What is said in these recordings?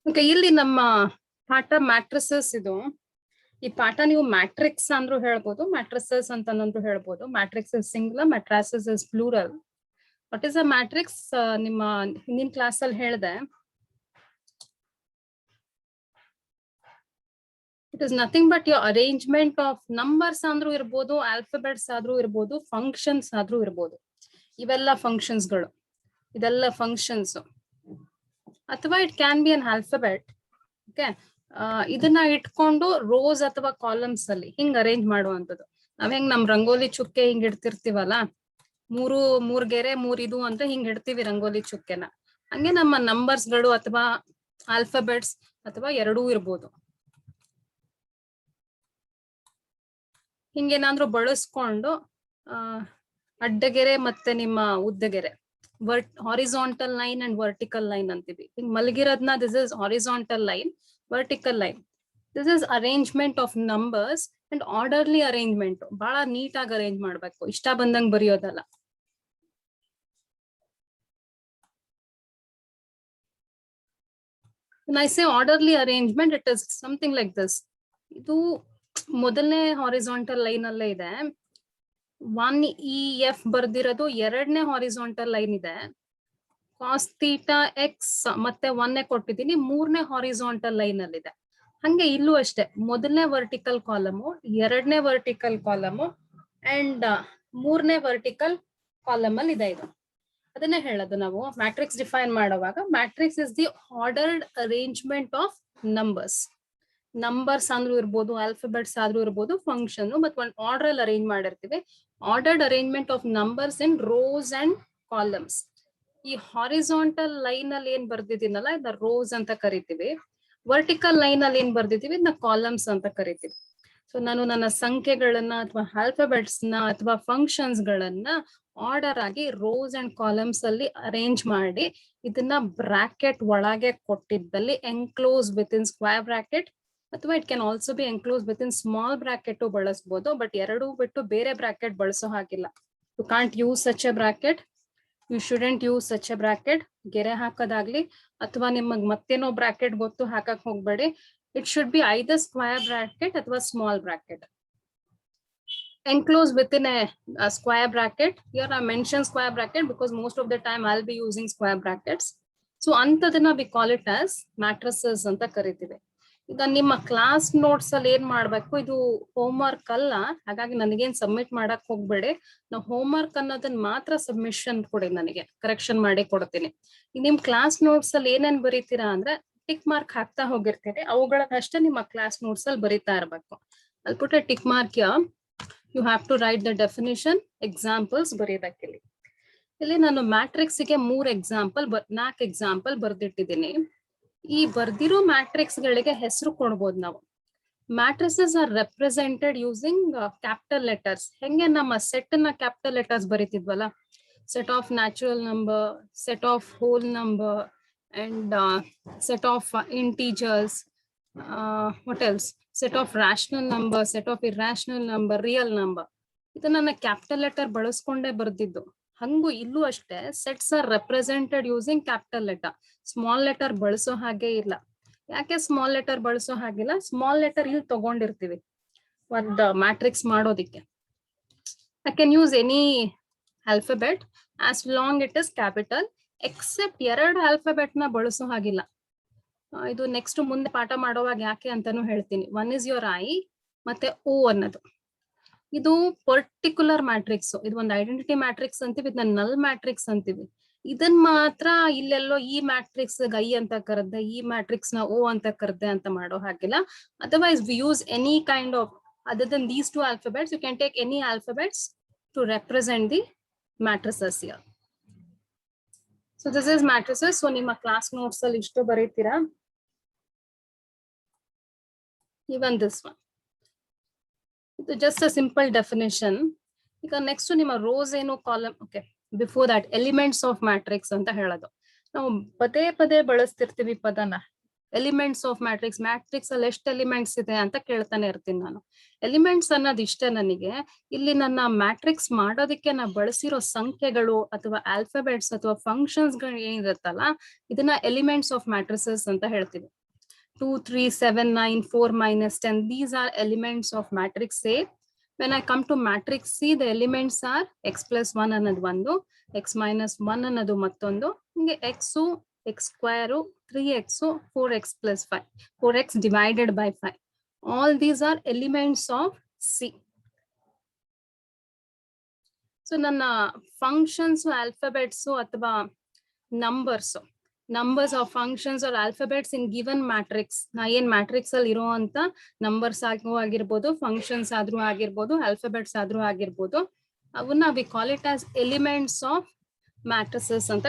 Okay, ಇಲ್ಲಿ ನಮ್ಮ ಪಾಠ ಮ್ಯಾಟ್ರಿಸಸ್ ಇದು. ಈ ಪಾಠ ನೀವು ಮ್ಯಾಟ್ರಿಕ್ಸ್ ಅಂದ್ರೂ ಹೇಳ್ಬೋದು, ಮ್ಯಾಟ್ರಿಸಸ್ ಅಂತಂದ್ರೂ ಹೇಳ್ಬೋದು. Matrix is singular, matrices is plural. What is a matrix? ನಿಮ್ಮ ಹಿಂದಿನ ಕ್ಲಾಸ್ ಅಲ್ಲಿ ಹೇಳಿದೆ. It is nothing but your arrangement of numbers ಅಂದ್ರೂ ಇರ್ಬೋದು, ಆಲ್ಫಾಬೆಟ್ಸ್ ಆದ್ರೂ ಇರ್ಬೋದು, ಫಂಕ್ಷನ್ಸ್ ಆದ್ರೂ ಇರ್ಬೋದು. ಇವೆಲ್ಲ ಫಂಕ್ಷನ್ಸ್ಗಳು, ಇದೆಲ್ಲ ಫಂಕ್ಷನ್ಸ್. ಅಥವಾ it can be an alphabet. Okay, ಇದನ್ನ ಇಟ್ಕೊಂಡು ರೋಸ್ ಅಥವಾ ಕಾಲಮ್ಸ್ ಅಲ್ಲಿ ಹಿಂಗ್ ಅರೇಂಜ್ ಮಾಡುವಂಥದ್ದು. ನಾವ್ ಹೆಂಗ್ ನಮ್ ರಂಗೋಲಿ ಚುಕ್ಕೆ ಹಿಂಗ್ ಇಡ್ತಿರ್ತೀವಲ್ಲ, ಮೂರ್ ಗೆರೆ ಇದು ಅಂತ ಹಿಂಗ್ ಇಡ್ತೀವಿ ರಂಗೋಲಿ ಚುಕ್ಕೆನ. ಹಂಗೆ ನಮ್ಮ ನಂಬರ್ಸ್ ಗಳು ಅಥವಾ ಆಲ್ಫಾಬೆಟ್ಸ್ ಅಥವಾ ಎರಡೂ ಇರ್ಬೋದು. ಹಿಂಗೇನಾದ್ರೂ ಬಳಸ್ಕೊಂಡು ಅಡ್ಡಗೆರೆ ಮತ್ತೆ ನಿಮ್ಮ ಉದ್ದಗೆರೆ, horizontal line and vertical line ಅಂತೀವಿ. ಹಿಂಗ್ ಮಲಗಿರೋದ್ನ this is horizontal line, vertical line. This is arrangement of numbers and orderly arrangement. ಬಹಳ ನೀಟಾಗಿ ಅರೇಂಜ್ ಮಾಡ್ಬೇಕು, ಇಷ್ಟ ಬಂದಂಗ್ ಬರೆಯೋದಲ್ಲ. When I say orderly arrangement, it is something like this. ಇದು ಮೊದಲನೇ ಹಾರಿಜಾಂಟಲ್ ಲೈನ್ ಅಲ್ಲೇ ಇದೆ. 1EF ಬರ್ದಿರೋದು ಎರಡನೇ ಹಾರಿಜಾಂಟಲ್ ಲೈನ್ ಇದೆ. ಕಾಸ್ ಥೀಟಾ ಎಕ್ಸ್ ಮತ್ತೆ 1 ಕೊಟ್ಟಿದ್ದೀನಿ, ಮೂರನೇ ಹಾರಿಜಾಂಟಲ್ ಲೈನ್ ಅಲ್ಲಿ ಇದೆ. ಹಂಗೆ ಇಲ್ಲೂ ಅಷ್ಟೇ, ಮೊದಲನೇ ವರ್ಟಿಕಲ್ ಕಾಲಮು, ಎರಡನೇ ವರ್ಟಿಕಲ್ ಕಾಲಮು ಅಂಡ್ ಮೂರನೇ ವರ್ಟಿಕಲ್ ಕಾಲಮ್ ಅಲ್ಲಿ ಇದೆ. ಇದು ಅದನ್ನೇ ಹೇಳೋದು ನಾವು ಮ್ಯಾಟ್ರಿಕ್ಸ್ ಡಿಫೈನ್ ಮಾಡುವಾಗ. Matrix is the ordered arrangement of numbers. Numbers ಅಂದ್ರೂ ಇರ್ಬೋದು, ಆಲ್ಫಾಬೆಟ್ಸ್ ಆದ್ರೂ ಇರ್ಬೋದು, ಫಂಕ್ಷನ್, ಮತ್ತೆ ಒಂದು ಆರ್ಡರ್ ಅಲ್ಲಿ ಅರೇಂಜ್ ಮಾಡಿರ್ತೀವಿ. Ordered arrangement of numbers in rose and columns. ಈ ಹಾರಿಜಾಂಟಲ್ ಲೈನ್ ಅಲ್ಲಿ ಏನ್ ಬರ್ದಿದ್ದೀನಲ್ಲ, ಇದನ್ನ ರೋಸ್ ಅಂತ ಕರಿತೀವಿ. ವರ್ಟಿಕಲ್ ಲೈನ್ ಅಲ್ಲಿ ಏನ್ ಬರ್ದಿದ್ದೀವಿ, ಇದನ್ನ ಕಾಲಮ್ಸ್ ಅಂತ ಕರಿತೀವಿ. ಸೊ ನಾನು ನನ್ನ ಸಂಖ್ಯೆಗಳನ್ನ ಅಥವಾ ಆಲ್ಫಾಬೆಟ್ಸ್ ನ ಅಥವಾ ಫಂಕ್ಷನ್ಸ್ ಗಳನ್ನ ಆರ್ಡರ್ ಆಗಿ ರೋಸ್ ಅಂಡ್ ಕಾಲಮ್ಸ್ ಅಲ್ಲಿ ಅರೇಂಜ್ ಮಾಡಿ, ಇದನ್ನ ಬ್ರಾಕೆಟ್ ಒಳಗೆ ಕೊಟ್ಟಿದ್ದಲ್ಲಿ enclose within square bracket, ಅಥವಾ it can also be enclose within small bracket ಬಳಸಬಹುದು. ಬಟ್ ಎರಡೂ ಬಿಟ್ಟು ಬೇರೆ ಬ್ರಾಕೆಟ್ ಬಳಸೋ ಹಾಗಿಲ್ಲ. You can't use such a bracket, you shouldn't use such a bracket. ಗೆರೆ ಹಾಕೋದಾಗ್ಲಿ ಅಥವಾ ನಿಮಗ್ ಮತ್ತೇನೋ ಬ್ರಾಕೆಟ್ ಗೊತ್ತು ಹಾಕಕ್ ಹೋಗ್ಬೇಡಿ. It should be either square bracket ಅಥವಾ small bracket. Enclosed within a square bracket. Here I mention square bracket because most of the time I'll be using square brackets. So antadana we call it as matrices anta ಕರಿತೀವಿ. ಈಗ ನಿಮ್ಮ class notes ಅಲ್ಲಿ ಏನ್ ಮಾಡ್ಬೇಕು, ಇದು home work ಅಲ್ಲ, ಹಾಗಾಗಿ ನನಗೇನ್ ಸಬ್ಮಿಟ್ ಮಾಡಕ್ ಹೋಗ್ಬೇಡಿ. ನಾವು ಹೋಮ್ ವರ್ಕ್ ಅನ್ನೋದನ್ನ ಮಾತ್ರ ಸಬ್ಮಿಷನ್ ಕೊಡಿ, ನನಗೆ ಕರೆಕ್ಷನ್ ಮಾಡಿ ಕೊಡ್ತೀನಿ. ನಿಮ್ ಕ್ಲಾಸ್ ನೋಟ್ಸ್ ಅಲ್ಲಿ ಏನೇನ್ ಬರೀತೀರಾ ಅಂದ್ರೆ ಟಿಕ್ ಮಾರ್ಕ್ ಹಾಕ್ತಾ ಹೋಗಿರ್ತೀರಿ, ಅವುಗಳನ್ನಷ್ಟೇ ನಿಮ್ಮ ಕ್ಲಾಸ್ ನೋಟ್ಸ್ ಅಲ್ಲಿ ಬರೀತಾ ಇರ್ಬೇಕು. ಅಲ್ಲಿ ಪುಟ್ಟ tick mark you have to write the definition, examples ಬರೀಬೇಕಿಲ್ಲಿ. ಇಲ್ಲಿ ನಾನು ಮ್ಯಾಟ್ರಿಕ್ಸ್ ಗೆ 3 ಎಕ್ಸಾಂಪಲ್ 4 ಎಕ್ಸಾಂಪಲ್ ಬರ್ದಿಟ್ಟಿದ್ದೀನಿ. ಈ ಬರ್ದಿರೋ ಮ್ಯಾಟ್ರಿಕ್ಸ್ ಗಳಿಗೆ ಹೆಸರು ಕೊಡ್ಬೋದು ನಾವು. Matrices are represented using capital letters. ಹೆಂಗೆ ನಮ್ಮ ಸೆಟ್ ನ ಕ್ಯಾಪಿಟಲ್ ಲೆಟರ್ಸ್ ಬರೀತಿದ್ವಲ್ಲ, set of natural number, set of whole number and set of integers, what else, set of rational number, set of irrational number, real number. ಇದು ನನ್ನ capital letter ಬಳಸ್ಕೊಂಡೇ ಬರ್ದಿದ್ದು. ಹಂಗೂ ಇಲ್ಲೂ ಅಷ್ಟೇ, sets R represented using capital letter. Small letter ಬಳಸೋ ಹಾಗೆ ಇಲ್ಲ. ಯಾಕೆ small letter ಬಳಸೋ ಹಾಗಿಲ್ಲ? ಸ್ಮಾಲ್ ಲೆಟರ್ ಇಲ್ಲಿ ತಗೊಂಡಿರ್ತೀವಿ ಒಂದು ಮ್ಯಾಟ್ರಿಕ್ಸ್ ಮಾಡೋದಿಕ್ಕೆ. I can use any alphabet as long as it ಕ್ಯಾಪಿಟಲ್, ಎಕ್ಸೆಪ್ಟ್ 2 ಆಲ್ಫಾಬೆಟ್ ನ ಬಳಸೋ ಹಾಗಿಲ್ಲ. ಇದು ನೆಕ್ಸ್ಟ್ ಮುಂದೆ ಪಾಠ ಮಾಡುವಾಗ ಯಾಕೆ ಅಂತಾನು ಹೇಳ್ತೀನಿ. 1 is your I ಮತ್ತೆ O ಅನ್ನೋದು. ಇದು ಪರ್ಟಿಕ್ಯುಲರ್ ಮ್ಯಾಟ್ರಿಕ್ಸ್. ಇದು ಒಂದು ಐಡೆಂಟಿಟಿ ಮ್ಯಾಟ್ರಿಕ್ಸ್ ಅಂತೀವಿ, ಇದನ್ನ ನಲ್ ಮ್ಯಾಟ್ರಿಕ್ಸ್ ಅಂತೀವಿ. ಇದನ್ ಮಾತ್ರ ಇಲ್ಲೆಲ್ಲೋ ಈ ಮ್ಯಾಟ್ರಿಕ್ಸ್ ಐ ಅಂತ ಕರೆದೆ, ಈ ಮ್ಯಾಟ್ರಿಕ್ಸ್ ನ O ಅಂತ ಕರೆದೆ ಅಂತ ಮಾಡೋ ಹಾಗಿಲ್ಲ. Otherwise we use any kind of, other than these 2 alphabets, you can take any alphabets to represent the matrices here. So this is matrices. So ನಿಮ್ಮ ಕ್ಲಾಸ್ ನೋಟ್ಸ್ ಅಲ್ಲಿ ಇಷ್ಟು ಬರೀತೀರಾ. Even this one. ಇದು just a simple definition. ಈಗ next ನಿಮ್ಮ rose ಏನು column. Okay, before that elements of matrix ಅಂತ ಹೇಳೋದು. ನಾವು ಪದೇ ಪದೇ ಬಳಸ್ತಿರ್ತೀವಿ ಪದನ. ಎಲಿಮೆಂಟ್ಸ್ ಆಫ್ ಮ್ಯಾಟ್ರಿಕ್ಸ್, ಮ್ಯಾಟ್ರಿಕ್ಸ್ ಅಲ್ಲಿ ಎಷ್ಟು ಎಲಿಮೆಂಟ್ಸ್ ಇದೆ ಅಂತ ಕೇಳ್ತಾನೆ ಇರ್ತೀನಿ ನಾನು. ಎಲಿಮೆಂಟ್ಸ್ ಅನ್ನೋದು ಇಷ್ಟೇ ನನಗೆ. ಇಲ್ಲಿ ನನ್ನ ಮ್ಯಾಟ್ರಿಕ್ಸ್ ಮಾಡೋದಕ್ಕೆ ನಾ ಬಳಸಿರೋ ಸಂಖ್ಯೆಗಳು ಅಥವಾ ಆಲ್ಫಾಬೆಟ್ಸ್ ಅಥವಾ ಫಂಕ್ಷನ್ಸ್ ಗಳು ಏನಿರುತ್ತಲ್ಲ, ಇದನ್ನ ಎಲಿಮೆಂಟ್ಸ್ ಆಫ್ ಮ್ಯಾಟ್ರಿಸಸ್ ಅಂತ ಹೇಳ್ತೀವಿ. 2, 3, 7, 9, 4, -10. These are elements of matrix A. When I come to matrix C, the elements are x plus 1 ಅನ್ನೋದು ಒಂದು, x minus 1 ಅನ್ನೋದು ಮತ್ತೊಂದು, ಹಿಂಗೆ x, x square, 3x, 4x plus 5, 4x divided by 5. All these are elements of C. So ನನ್ನ functions, alphabets ಅಥವಾ numbers of functions or alphabets in given matrix. ನಾ ಏನ್ matrix ಅಲ್ಲಿ ಇರುವಂತ ನಂಬರ್ಸ್ ಆಗಿರ್ಬೋದು, ಫಂಕ್ಷನ್ಸ್ ಆದ್ರೂ ಆಗಿರ್ಬೋದು, ಆಲ್ಫಾಬೆಟ್ಸ್ ಆದ್ರೂ ಆಗಿರ್ಬೋದು, ಅವನ್ನ V call it as elements of matrices ಅಂತ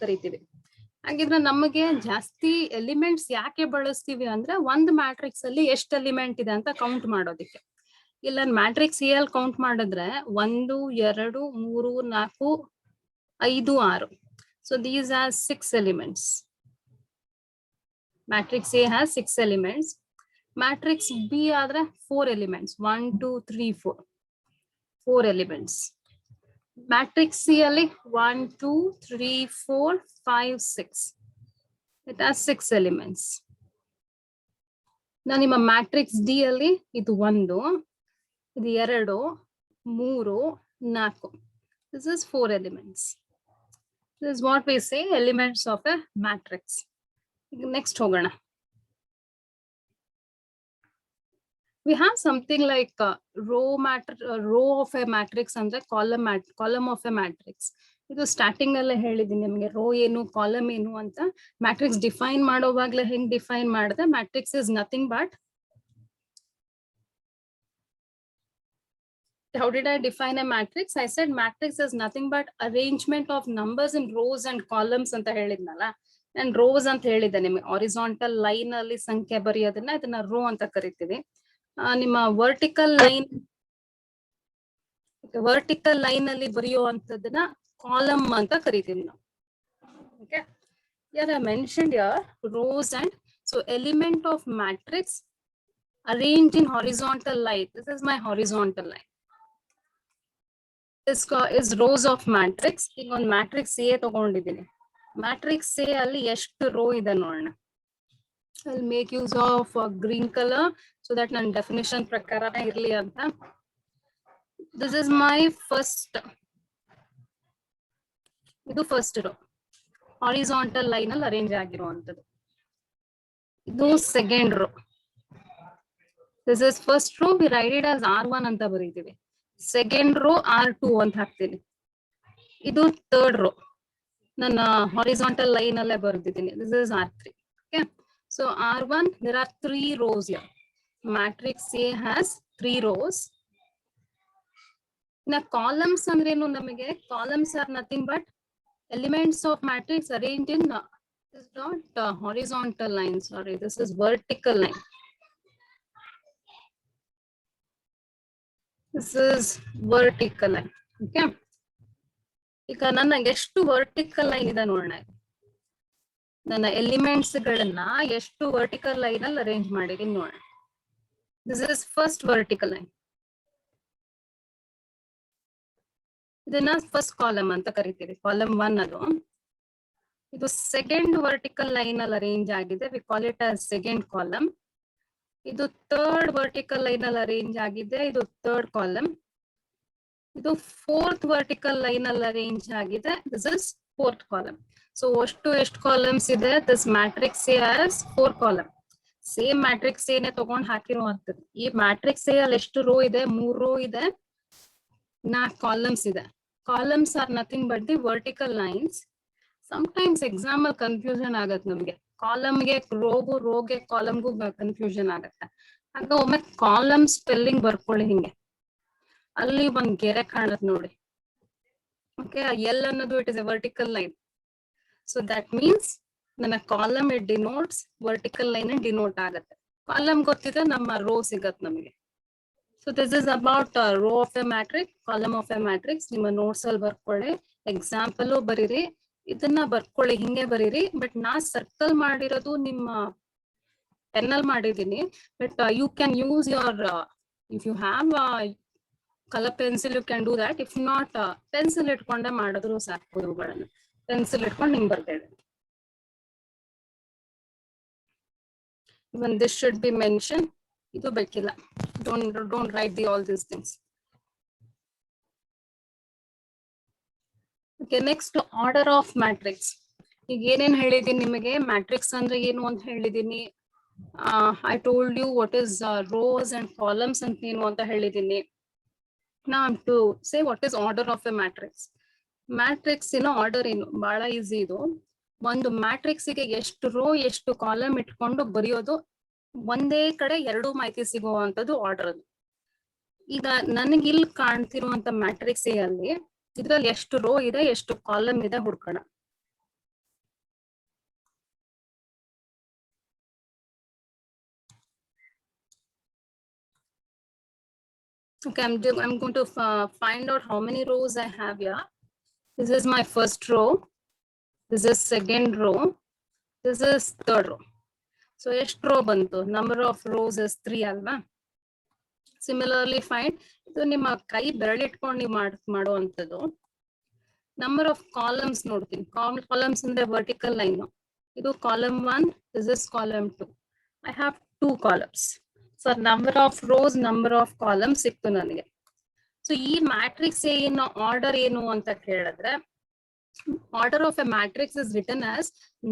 ಕರಿತೀವಿ. ಹಾಗಿದ್ರೆ ನಮಗೆ ಜಾಸ್ತಿ ಎಲಿಮೆಂಟ್ಸ್ ಯಾಕೆ ಬಳಸ್ತೀವಿ ಅಂದ್ರೆ ಒಂದು ಮ್ಯಾಟ್ರಿಕ್ಸ್ ಅಲ್ಲಿ ಎಷ್ಟು ಎಲಿಮೆಂಟ್ ಇದೆ ಅಂತ ಕೌಂಟ್ ಮಾಡೋದಿಕ್ಕೆ. ಇಲ್ಲ ಮ್ಯಾಟ್ರಿಕ್ಸ್ ಎ ಅಲ್ಲಿ ಕೌಂಟ್ ಮಾಡಿದ್ರೆ 1, 2, 3, 4, 5, 6. So these are 6 elements. Matrix A has 6 elements. Matrix B are 4 elements. 1, 2, 3, 4. 4 elements. Matrix C ali 1, 2, 3, 4, 5, 6. It has 6 elements. Now ನಿಮ್ಮ matrix D ಅಲ್ಲಿ ಇದು 1, ಇದು 2, 3, 4. This is 4 elements. This is what we say elements of a matrix. Next hogana. We have something like row of a matrix and the column of a matrix. ಇದು starting ಅಲ್ಲೇ ಹೇಳಿದೀನಿ ನಿಮಗೆ rho ಏನು column ಏನು ಅಂತ. Matrix define ಮಾಡೋವಾಗ್ಲೇ ಹೆಂಗ್ define ಮಾಡಿದೆ, matrix is nothing but, how did I define a matrix? I said matrix is nothing but arrangement of numbers in rows and columns ಅಂತ ಹೇಳಿದ್ನಲ್ಲ. ನಾನು ರೋಸ್ ಅಂತ ಹೇಳಿದ್ದೆ ನಿಮಗೆ, ಹಾರಿಜಾಂಟಲ್ ಲೈನ್ ಅಲ್ಲಿ ಸಂಖ್ಯೆ ಬರೆಯೋದನ್ನ ಇದನ್ನ ರೋ ಅಂತ ಕರಿತೀವಿ. ನಿಮ್ಮ ವರ್ಟಿಕಲ್ ಲೈನ್ ಅಲ್ಲಿ ಬರೆಯುವಂತದನ್ನ ಕಾಲಮ್ ಅಂತ ಕರಿತೀವಿ ನಾವು. Okay, here I mentioned here rows and so element of matrix arranged in horizontal line. This is my horizontal line. This is rows of matrix. ಈಗ ಒಂದು ಮ್ಯಾಟ್ರಿಕ್ಸ್ ಎ ತಗೊಂಡಿದ್ದೀನಿ. ಮ್ಯಾಟ್ರಿಕ್ಸ್ ಎ ಅಲ್ಲಿ ಎಷ್ಟು rho ಇದೆ ನೋಡೋಣ. I'll make use of green color so that ನನ್ನ definition ಪ್ರಕಾರನೇ ಇರ್ಲಿ ಅಂತ. This is my first. ಇದು ಫಸ್ಟ್ ರೋ, ಹಾರಿಜಾಂಟಲ್ ಲೈನ್ ಅಲ್ಲಿ ಅರೇಂಜ್ ಆಗಿರುವಂತದ್ದು. ಇದು second row. This is first row. We write it as R1 ಅಂತ ಬರೀತೀವಿ. ಸೆಕೆಂಡ್ ರೋ R2 ಅಂತ ಹಾಕ್ತೀನಿ. ಇದು ಥರ್ಡ್ ರೋ, ನನ್ನ ಹಾರಿಜಾಂಟಲ್ ಲೈನ್ ಅಲ್ಲೇ ಬರ್ದಿದ್ದೀನಿ. This is R3. Okay, so R1 there are 3 rows here. Matrix A has 3 rows. ಇನ್ನ columns ಅಂದ್ರೆ ಏನು ನಮಗೆ? Columns are nothing but elements of matrix arranged in is not horizontal line, sorry, this is vertical line. This is vertical line. Okay, ಈಗ ನನಗೆ ಎಷ್ಟು vertical line ಇದೆ ನೋಡೋಣ. ನನ್ನ ಎಲಿಮೆಂಟ್ಸ್ ಗಳನ್ನ ಎಷ್ಟು ವರ್ಟಿಕಲ್ ಲೈನ್ ಅಲ್ಲಿ ಅರೇಂಜ್ ಮಾಡಿದೀನಿ ನೋಡೋಣ. This is first vertical line. ಇದನ್ನ ಫಸ್ಟ್ ಕಾಲಮ್ ಅಂತ ಕರಿತೀವಿ, ಕಾಲಮ್ 1 ಅದು. ಇದು ಸೆಕೆಂಡ್ ವರ್ಟಿಕಲ್ ಲೈನ್ ಅಲ್ಲಿ ಅರೇಂಜ್ ಆಗಿದೆ, V call it as second column. ಇದು ಥರ್ಡ್ ವರ್ಟಿಕಲ್ ಲೈನ್ ಅಲ್ಲಿ ಅರೇಂಜ್ ಆಗಿದೆ, ಇದು ಥರ್ಡ್ ಕಾಲಮ್. ಇದು ಫೋರ್ತ್ ವರ್ಟಿಕಲ್ ಲೈನ್ ಅಲ್ಲಿ ಅರೇಂಜ್ ಆಗಿದೆ, this is fourth column. So ಎಷ್ಟು ಕಾಲಮ್ಸ್ ಇದೆ? This matrix A has 4 column. Same matrix ಎನೇ ತಗೊಂಡ್ ಹಾಕಿರುವಂತದ್ದು. ಈ ಮ್ಯಾಟ್ರಿಕ್ಸ್ ಎ ಅಲ್ಲಿ ಎಷ್ಟು ರೋ ಇದೆ? 3 ರೋ ಇದೆ, 4 ಕಾಲಮ್ಸ್ ಇದೆ. Columns are nothing but the vertical lines. Sometimes exam ಅಲ್ಲಿ ಕನ್ಫ್ಯೂಷನ್ ಆಗತ್ತೆ ನಮ್ಗೆ, ಕಾಲಮ್ಗೆ ರೋಗೂ, ರೋಗೆ ಕಾಲಮ್ಗೂ ಕನ್ಫ್ಯೂಷನ್ ಆಗತ್ತೆ. ಆಗ ಒಮ್ಮೆ ಕಾಲಮ್ ಸ್ಪೆಲ್ಲಿಂಗ್ ಬರ್ಕೊಳ್ಳಿ ಹಿಂಗೆ, ಅಲ್ಲಿ ಒಂದ್ ಗೆರೆ ಕಾಣತ್ ನೋಡಿ. ಓಕೆ, ಎಲ್ ಅನ್ನೋದು it is a vertical line. So that means ನನ್ನ column it denotes vertical line denote ಆಗತ್ತೆ. ಕಾಲಮ್ ಗೊತ್ತಿದ್ರೆ ನಮ್ಮ ರೋ ಸಿಗತ್ ನಮಗೆ. So this is about row of a matrix, column of a matrix. ನಿಮ್ಮ ನೋಟ್ಸ್ ಅಲ್ಲಿ ಬರ್ಕೊಳ್ಳಿ, ಎಕ್ಸಾಂಪಲ್ ಬರೀರಿ, ಇದನ್ನ ಬರ್ಕೊಳ್ಳಿ, ಹಿಂಗೆ ಬರೀರಿ. ಬಟ್ ನಾ ಸರ್ಕಲ್ ಮಾಡಿರೋದು ನಿಮ್ಮ ಪೆನ್ನಲ್ಲಿ ಮಾಡಿದೀನಿ. But you can use your, if you have colour pencil you can do that. If not pencil ಇಟ್ಕೊಂಡೆ ಮಾಡಿದ್ರು ಸಾಕು. ಇವುಗಳನ್ನು ಪೆನ್ಸಿಲ್ ಇಟ್ಕೊಂಡು ಹಿಂಗ್ ಬರ್ತೇವೆ. Even this should be mentioned. Idu bekilla. Don't write all these things. Okay, next order of matrix. ಈಗ ಏನೇನ್ ಹೇಳಿದೀನಿ ನಿಮಗೆ ಮ್ಯಾಟ್ರಿಕ್ಸ್ ಅಂದ್ರೆ ಏನು ಅಂತ ಹೇಳಿದೀನಿ. I told you what is rows and columns ಅಂತ ಏನು ಅಂತ ಹೇಳಿದೀನಿ. Now I have to say what is order of a matrix. Matrix order ಏನು ಬಹಳ ಈಸಿ ಇದು. ಒಂದು ಮ್ಯಾಟ್ರಿಕ್ಸ್ ಗೆ ಎಷ್ಟು ರೋ ಎಷ್ಟು ಕಾಲಮ್ ಇಟ್ಕೊಂಡು ಬರೆಯೋದು, ಒಂದೇ ಕಡೆ ಎರಡು ಮಾಹಿತಿ ಸಿಗುವಂತದ್ದು ಆರ್ಡರ್ ಅದು. ಈಗ ನನಗೆ ಇಲ್ಲಿ ಕಾಣ್ತಿರುವಂತ ಮ್ಯಾಟ್ರಿಕ್ಸ್ ಅಲ್ಲಿ ಇದ್ರಲ್ಲಿ ಎಷ್ಟು ರೋ ಇದೆ ಎಷ್ಟು ಕಾಲಮ್ ಇದೆ ಹುಡ್ಕೋಣ. Okay, I'm going to find out how many rows I have here. This is my first row. This is second row. This is third row. So ಎಷ್ಟು ರೋ ಬಂತು? Number of rows is 3 ಅಲ್ವಾ? Similarly find ಇದು ನಿಮ್ಮ ಕೈ ಬೆರಳಿಟ್ಕೊಂಡು ನೀವು ಮಾಡುವಂಥದ್ದು. Number of columns ನೋಡ್ತೀನಿ. Columns ಅಂದ್ರೆ vertical line. ಇದು column 1, this is column 2. I have 2 columns. So number of rows, number of columns ಸಿಕ್ತು ನನಗೆ. So ಈ ಮ್ಯಾಟ್ರಿಕ್ಸ್ ಏನು ಆರ್ಡರ್ ಏನು ಅಂತ ಕೇಳಿದ್ರೆ, order of a matrix is written as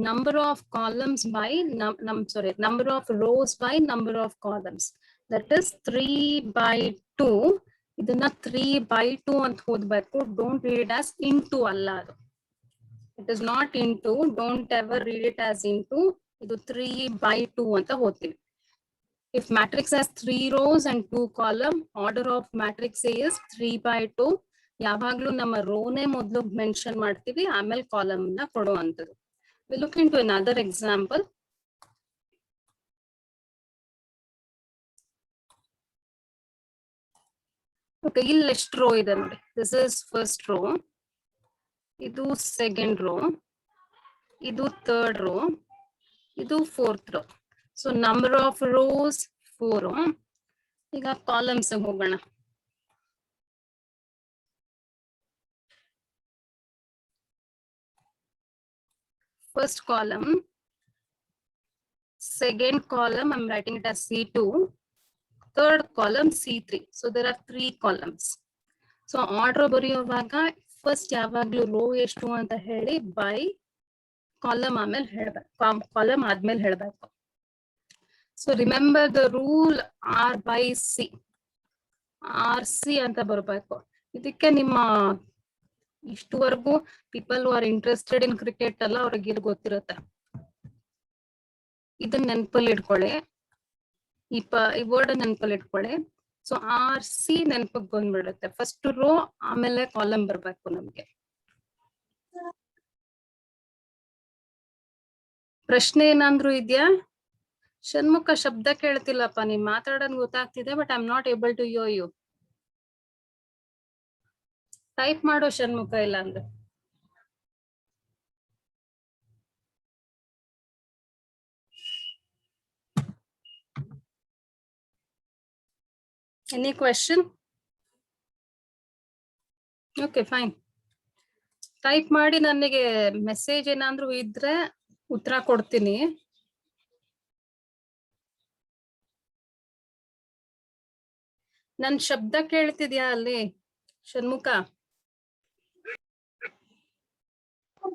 number of columns by number of rows by number of columns. That is 3 by 2. ಇದನ್ನ 3 by 2 ಅಂತ ಓದಬೇಕು. Don't read it as into ಅಲ್ಲ ಅದು. It is not into. Don't ever read it as into. ಇದು 3 by 2 ಅಂತ ಓದ್ತೀವಿ. If matrix has 3 rows and 2 columns, order of matrix is 3 by 2. ಯಾವಾಗ್ಲೂ ನಮ್ಮ ರೋನೇ ಮೊದಲು ಮೆನ್ಷನ್ ಮಾಡ್ತೀವಿ, ಆಮೇಲೆ ಕಾಲಮ್ ನ ಕೊಡುವಂಥದ್ದು. We look into another example. Okay, ಇಲ್ಲಿ ಎಷ್ಟು ರೋ ಇದೆ ನೋಡಿ. This is first row. ಇದು second row. ಇದು third row. ಇದು fourth row. So number of rows 4. ಈಗ ಕಾಲಮ್ಸ್ ಹೋಗೋಣ. First column, second column, I'm writing it as C2, third column C3. So there are 3 columns. So order ಬರೆಯುವಾಗ first ಯಾವಾಗಲೂ rho ಎಷ್ಟು ಅಂತ ಹೇಳಿ by column ಆಮೇಲೆ ಹೇಳಬೇಕು, column ಆದ್ಮೇಲೆ ಹೇಳಬೇಕು. So remember the rule R by C. RC ಅಂತ ಬರಬೇಕು. ಇದಕ್ಕೆ ನಿಮ್ಮ ಇಷ್ಟುವರೆಗೂ people who are interested in cricket ಎಲ್ಲ ಅವ್ರಿಗೆ ಇದು ಗೊತ್ತಿರುತ್ತೆ. ಇದನ್ನ ನೆನಪಲ್ಲಿ ಇಟ್ಕೊಳ್ಳಿ, ಈ ವರ್ಡ್ ನೆನಪಲ್ಲಿ ಇಟ್ಕೊಳ್ಳಿ. ಸೊ RC ನೆನಪಿಗೆ ಬಂದ್ಬಿಡುತ್ತೆ. ಫಸ್ಟ್ ರೋ ಆಮೇಲೆ ಕಾಲಮ್ ಬರ್ಬೇಕು ನಮ್ಗೆ. ಪ್ರಶ್ನೆ ಏನಾದ್ರು ಇದೆಯಾ? ಷಣ್ಮುಖ ಶಬ್ದ ಕೇಳ್ತಿಲ್ಲಪ್ಪ, ನೀವ್ ಮಾತಾಡೋದ್ ಗೊತ್ತಾಗ್ತಿದೆ, but I am not able to hear you. Type ಮಾಡೋ ಷಣ್ಮುಖ, ಇಲ್ಲ ಅಂದ್ರೆ. Any question? Okay, fine. Type ಮಾಡಿ ನನಗೆ ಮೆಸೇಜ್ ಏನಾದ್ರು ಇದ್ರೆ ಉತ್ತರ ಕೊಡ್ತೀನಿ. ನನ್ ಶಬ್ದ ಕೇಳ್ತಿದ್ಯಾ ಅಲ್ಲಿ ಷಣ್ಮುಖ?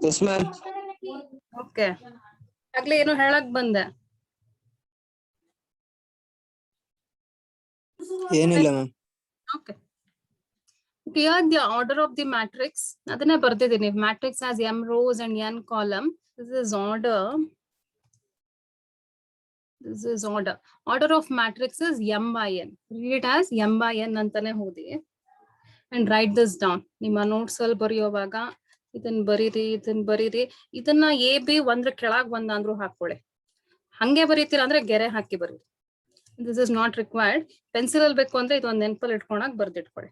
Yes, ma'am. ಓಕೆ, ಆಗ್ಲೇ ಏನೋ ಹೇಳಕ್ ಬಂದೆ. ಏನಿಲ್ಲ ma'am. Okay, here the order of the matrix ಅದನ್ನೇ ಬರ್ದಿದ್ದೀನಿ. Matrix has m rows and n column. This is order. This is order. Order of matrix is m by n. Read it as m by n ಅಂತಾನೆ ಓದಿ. And write this down. ನಿಮ್ಮ notes ಅಲ್ಲಿ ಬರೆಯುವಾಗ ಇದನ್ನ ಬರೀರಿ. ಇದನ್ನ A B ಒಂದ್ರ ಕೆಳಗ್ ಒಂದಾದ್ರೂ ಹಾಕೊಳ್ಳಿ. ಹಂಗೆ ಬರೀತೀರ ಅಂದ್ರೆ ಗೆರೆ ಹಾಕಿ ಬರೀರಿ. This is not required. Pencil ಅಲ್ಲಿ ಬೇಕು ಅಂದ್ರೆ ಇದೊಂದು ನೆನಪಲ್ಲಿ ಇಟ್ಕೊಳಕ್ ಬರ್ದಿಟ್ಕೊಳ್ಳಿ.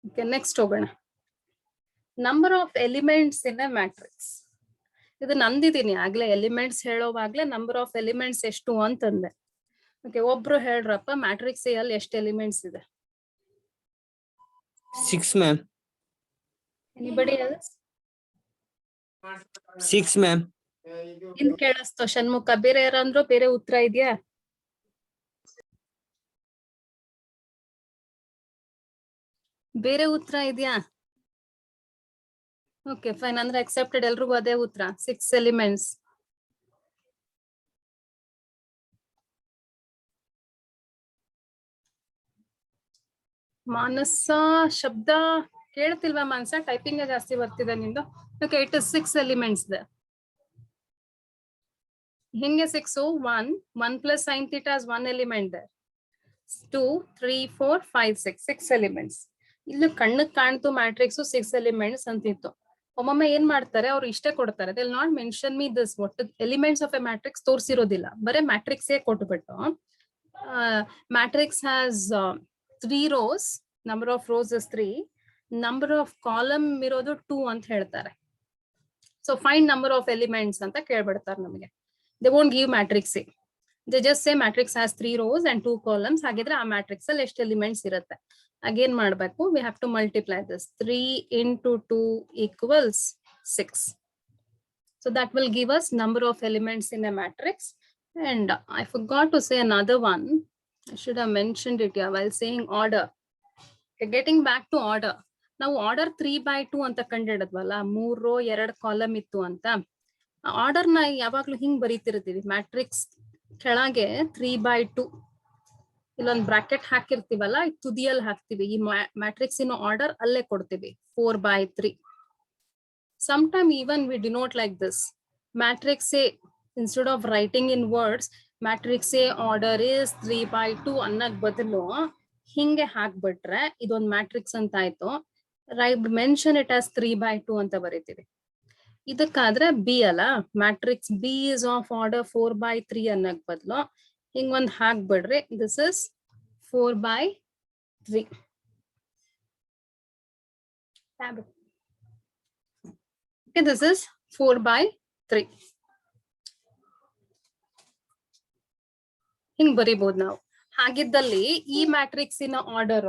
Okay, next ಹೋಗೋಣ. Number of elements in a matrix. ಇದು ನಂದಿದ್ದೀನಿ ಆಗ್ಲೇ, ಎಲಿಮೆಂಟ್ಸ್ ಹೇಳೋವಾಗ್ಲೇ ನಂಬರ್ ಆಫ್ ಎಲಿಮೆಂಟ್ಸ್ ಎಷ್ಟು ಅಂತಂದೆ. ಓಕೆ, ಒಬ್ರು ಹೇಳ್ರಪ್ಪ, ಮ್ಯಾಟ್ರಿಕ್ಸ್ ಅಲ್ಲಿ ಎಷ್ಟು ಎಲಿಮೆಂಟ್ಸ್ ಇದೆ? 6 ma'am. Anybody else? 6 ma'am. ಏನ್ ಕೇಳಿಸ್ತೋ ಷಣ್ಮುಖ? ಬೇರೆ ಯಾರಂದ್ರು ಬೇರೆ ಉತ್ತರ ಇದೆಯಾ? ಬೇರೆ ಉತ್ತರ ಇದೆಯಾ? ಓಕೆ ಫೈನ್, ಅಂದ್ರೆ ಅಕ್ಸೆಪ್ಟೆಡ್, ಎಲ್ರಿಗೂ ಅದೇ ಉತ್ತರ, 6 ಎಲಿಮೆಂಟ್ಸ್. ಮಾನಸ ಶಬ್ದ ಕೇಳ್ತಿಲ್ವಾ ಮಾನಸ? ಟೈಪಿಂಗ್ ಜಾಸ್ತಿ ಬರ್ತಿದೆ ನಿಂದು. Okay, it is 6 elements. ಹಿಂಗೆ 6, 1 plus sin theta is 1 element there. 2, 3, 4, 5, 6 elements. ಇಲ್ಲಿ ಕಣ್ಣಕ್ ಕಾಣ್ತು ಮ್ಯಾಟ್ರಿಕ್ಸ್ 6 ಎಲಿಮೆಂಟ್ಸ್ ಅಂತಿತ್ತು. ಒಮ್ಮೊಮ್ಮೆ ಏನ್ ಮಾಡ್ತಾರೆ, ಅವ್ರು ಇಷ್ಟೇ ಕೊಡ್ತಾರೆ, they will not mention me this ಒಟ್ಟು ಎಲಿಮೆಂಟ್ಸ್ ಆಫ್ ಎ ಮ್ಯಾಟ್ರಿಕ್ಸ್ ತೋರಿಸಿರೋದಿಲ್ಲ, ಬರೀ ಮ್ಯಾಟ್ರಿಕ್ಸ್ ಕೊಟ್ಬಿಟ್ಟು matrix has 3 rows, number of rows is 3, number of column ಇರೋದು 2 ಅಂತ ಹೇಳ್ತಾರೆ. So find number of elements ಅಂತ ಕೇಳ್ಬಿಡ್ತಾರೆ ನಮಗೆ. They won't give matrix. They just say matrix has 3 rows and 2 columns. ಹಾಗಿದ್ರೆ ಆ matrix ಅಲ್ಲಿ ಎಷ್ಟು ಎಲಿಮೆಂಟ್ಸ್ ಇರುತ್ತೆ? ಅಗೇನ್ ಮಾಡ್ಬೇಕು, we have to multiply this. 3 into 2 equals 6. So that will give us number of elements in a matrix. And I forgot to say another one. I should have mentioned it here while saying order. Okay, getting back to order. ನಾವು order 3/2 ಅಂತ ಕಂಡಿಡಿದ್ವಲ್ಲ, 3 row 2 column ಇತ್ತು ಅಂತ. Order ನ ಯಾವಾಗ್ಲೂ ಹಿಂಗ್ ಬರೀತಿರ್ತೀವಿ, matrix ಕೆಳಗೆ 3/2 ಇಲ್ಲೊಂದು bracket ಹಾಕಿರ್ತೀವಲ್ಲ, ತುದಿಯಲ್ಲಿ ಹಾಕ್ತಿವಿ. ಈ ಮ್ಯಾಟ್ರಿಕ್ಸ್ ಇನ್ ಆರ್ಡರ್ ಅಲ್ಲೇ ಕೊಡ್ತೀವಿ, 4/3. Sometime even we denote like this. Matrix A, instead of writing in words, matrix A order is 3/2 ಅನ್ನಕ್ ಬದಲು ಹಿಂಗೆ ಹಾಕ್ಬಿಟ್ರೆ ಇದೊಂದು ಮ್ಯಾಟ್ರಿಕ್ಸ್ ಅಂತ ಆಯ್ತು. ರೈಟ್, ಮೆನ್ಷನ್ ಇಟ್ ಆಸ್ 3/2 ಅಂತ ಬರೀತೀವಿ. ಇದಕ್ಕಾದ್ರೆ ಬಿ ಅಲ್ಲ, matrix B is of order 4/3 ಅನ್ನಕ್ ಬದಲು ಹಿಂಗ್ ಒಂದ್ ಹಾಕ್ಬಿಡ್ರಿ, this is 4/3. Okay, this is 4/3. ಹಿಂಗ್ ಬರಿಬಹುದು ನಾವು. ಹಾಗಿದ್ದಲ್ಲಿ ಈ ಮ್ಯಾಟ್ರಿಕ್ಸ್ ಇನ ಆರ್ಡರ್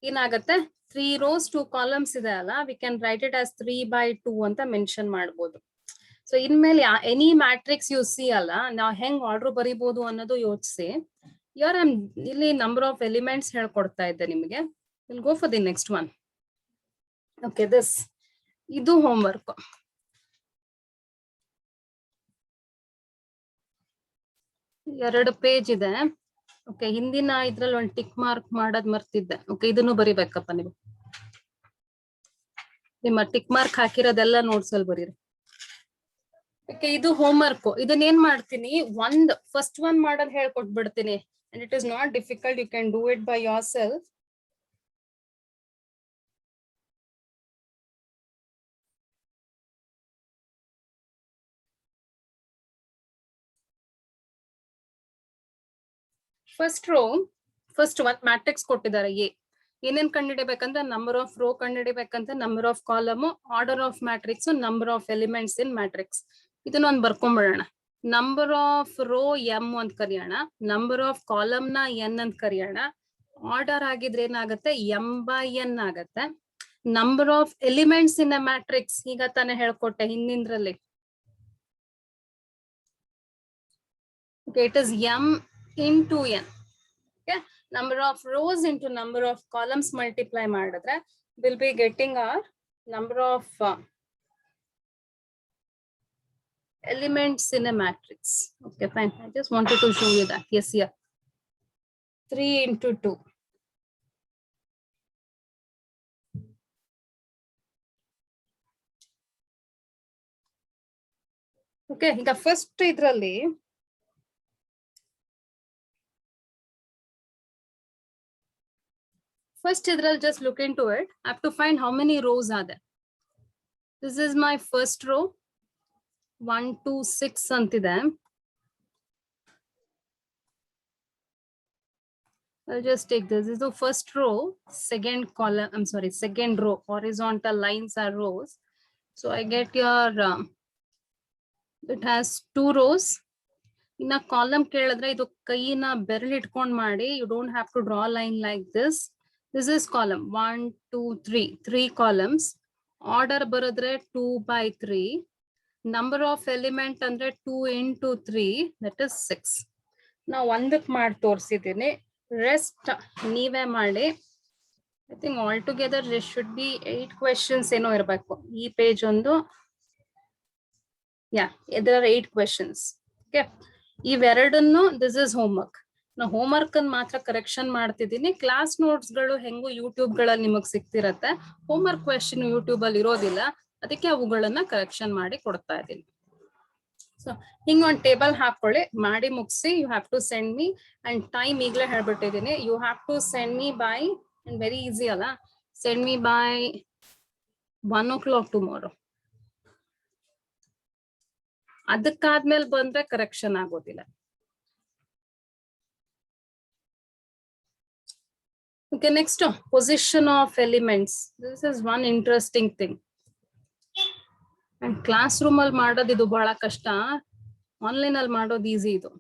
ಏನಾಗತ್ತೆ, 3 rows 2 columns ಇದೆ ಅಲ್ಲ, we can write it as 3/2 ಅಂತ ಮೆನ್ಷನ್ ಮಾಡ್ಬೋದು. ಸೊ ಇನ್ಮೇಲೆ ಎನಿ ಮ್ಯಾಟ್ರಿಕ್ಸ್ ಯು ಸಿ ಅಲ್ಲ, ನಾವು ಹೆಂಗ್ ಆರ್ಡರ್ ಬರಿಬಹುದು ಅನ್ನೋದು ಯೋಚಿಸಿ. ಇಲ್ಲಿ ನಂಬರ್ ಆಫ್ ಎಲಿಮೆಂಟ್ಸ್ ಹೇಳ್ಕೊಡ್ತಾ ಇದ್ದೆ ನಿಮಗೆ. Will go for the next one. Okay, ಇದು ಹೋಮ್ವರ್ಕ್. ಎರಡು ಪೇಜ್ ಇದೆ. ಓಕೆ, ಹಿಂದಿನ ಇದ್ರಲ್ಲಿ ಒಂದು ಟಿಕ್ ಮಾರ್ಕ್ ಮಾಡೋದ್ ಮರ್ತಿದ್ದೆ. ಓಕೆ, ಇದನ್ನು ಬರಿಬೇಕಪ್ಪ ನೀವು. ನಿಮ್ಮ ಟಿಕ್ ಮಾರ್ಕ್ ಹಾಕಿರೋದೆಲ್ಲ ನೋಟ್ಸ್ ಅಲ್ಲಿ ಬರೀರಿ. ಓಕೆ, ಇದು ಹೋಮ್ವರ್ಕ್. ಇದನ್ನ ಏನ್ ಮಾಡ್ತೀನಿ, ಫಸ್ಟ್ ಒನ್ ಮಾಡೋದ್ ಹೇಳ್ಕೊಟ್ಬಿಡ್ತೀನಿ. And it is not difficult, you can do it by yourself. First row, first one matrix ಕೊಟ್ಟಿದ್ದಾರೆ ಎ. ಏನೇನ್ ಕಂಡುಹಿಡಿಬೇಕಂದ್ರೆ ನಂಬರ್ ಆಫ್ ರೋ ಕಂಡುಹಿಡಿಬೇಕಂತ, number of column, order of matrix, number of elements in matrix. ಇದನ್ನ ಒಂದ್ ಬರ್ಕೊಂಡ್ಬಿಡೋಣ. Number of row M ಅಂತ ಕರಿಯೋಣ, number of column ನ ಎನ್ ಅಂತ ಕರಿಯೋಣ. ಆರ್ಡರ್ ಆಗಿದ್ರೆ ಏನಾಗುತ್ತೆ, m/n ಆಗತ್ತೆ. Number of elements in a matrix, ಈಗ ತಾನೇ ಹೇಳ್ಕೊಟ್ಟೆ ಹಿಂದಿಂದ್ರಲ್ಲಿ. It is m into n. Okay, number of rows into number of columns multiply ಮಾಡಿದ್ರೆ we'll be getting our number of elements in a matrix. Okay, fine. I just wanted to show you that. Yes, here 3 into 2. Okay, ಈಗ first ಇದ್ರಲ್ಲಿ first idral just look into it. I have to find how many rows are there. This is my first row. 1, 2, 6 antide. I'll just take this. This is the first row, second column. I'm sorry, second row. Horizontal lines are rows. So I get your, it has 2 rows. In a column ಕೇಳಿದ್ರೆ ಇದು ಕೈನ ಬೆರಳು ಇಟ್ಕೊಂಡು ಮಾಡಿ, you don't have to draw a line like this. This is column 1, 2, 3 columns. Order ಬರೆದ್ರೆ 2/3. Number of element ಅಂದ್ರೆ 2 into 3 that is 6. ನಾವು ಒಂದಕ್ಕೆ ಮಾಡಿ ತೋರಿಸಿದ್ದೀನಿ, ರೆಸ್ಟ್ ನೀವೇ ಮಾಡಿ. I think all together this should be 8 questions ಏನೋ ಇರಬೇಕು. ಈ ಪೇಜ್ ಒಂದು, there are 8 questions. ಓಕೆ, ಇವೆರಡನ್ನು ದಿಸ್ ಇಸ್ ಹೋಮ್ವರ್ಕ್. ನಾ ಹೋಮ್ವರ್ಕ್ ಅನ್ನು ಮಾತ್ರ ಕರೆಕ್ಷನ್ ಮಾಡ್ತಿದ್ದೀನಿ. ಕ್ಲಾಸ್ ನೋಟ್ಸ್ ಗಳು ಹೆಂಗು ಯೂಟ್ಯೂಬ್ ಗಳಲ್ಲಿ ನಿಮಗ್ ಸಿಗ್ತಿರತ್ತೆ. ಹೋಮ್ವರ್ಕ್ ಕ್ವೆಶ್ಚನ್ ಯೂಟ್ಯೂಬ್ ಅಲ್ಲಿ ಇರೋದಿಲ್ಲ, ಅದಕ್ಕೆ ಅವುಗಳನ್ನ ಕರೆಕ್ಷನ್ ಮಾಡಿ ಕೊಡ್ತಾ ಇದ್ದೀನಿ. ಸೊ ಹಿಂಗ್ ಒಂದು ಟೇಬಲ್ ಹಾಕೊಳ್ಳಿ, ಮಾಡಿ ಮುಗಿಸಿ. You have to send me, and time ಈಗಲೇ ಹೇಳ್ಬಿಟ್ಟಿದ್ದೀನಿ. You have to send me by, and very easy ಅಲ್ಲ, send me by 1 o'clock tomorrow. ಅದಕ್ಕಾದ್ಮೇಲೆ ಬಂದ್ರೆ ಕರೆಕ್ಷನ್ ಆಗೋದಿಲ್ಲ. Okay, next, position of elements. This is one interesting thing. And classroom ಅಲ್ಲಿ ಮಾಡೋದು ಇದು ಬಹಳ ಕಷ್ಟ, ಆನ್ಲೈನ್ ಅಲ್ಲಿ ಮಾಡೋದು ಈಸಿ. ಇದು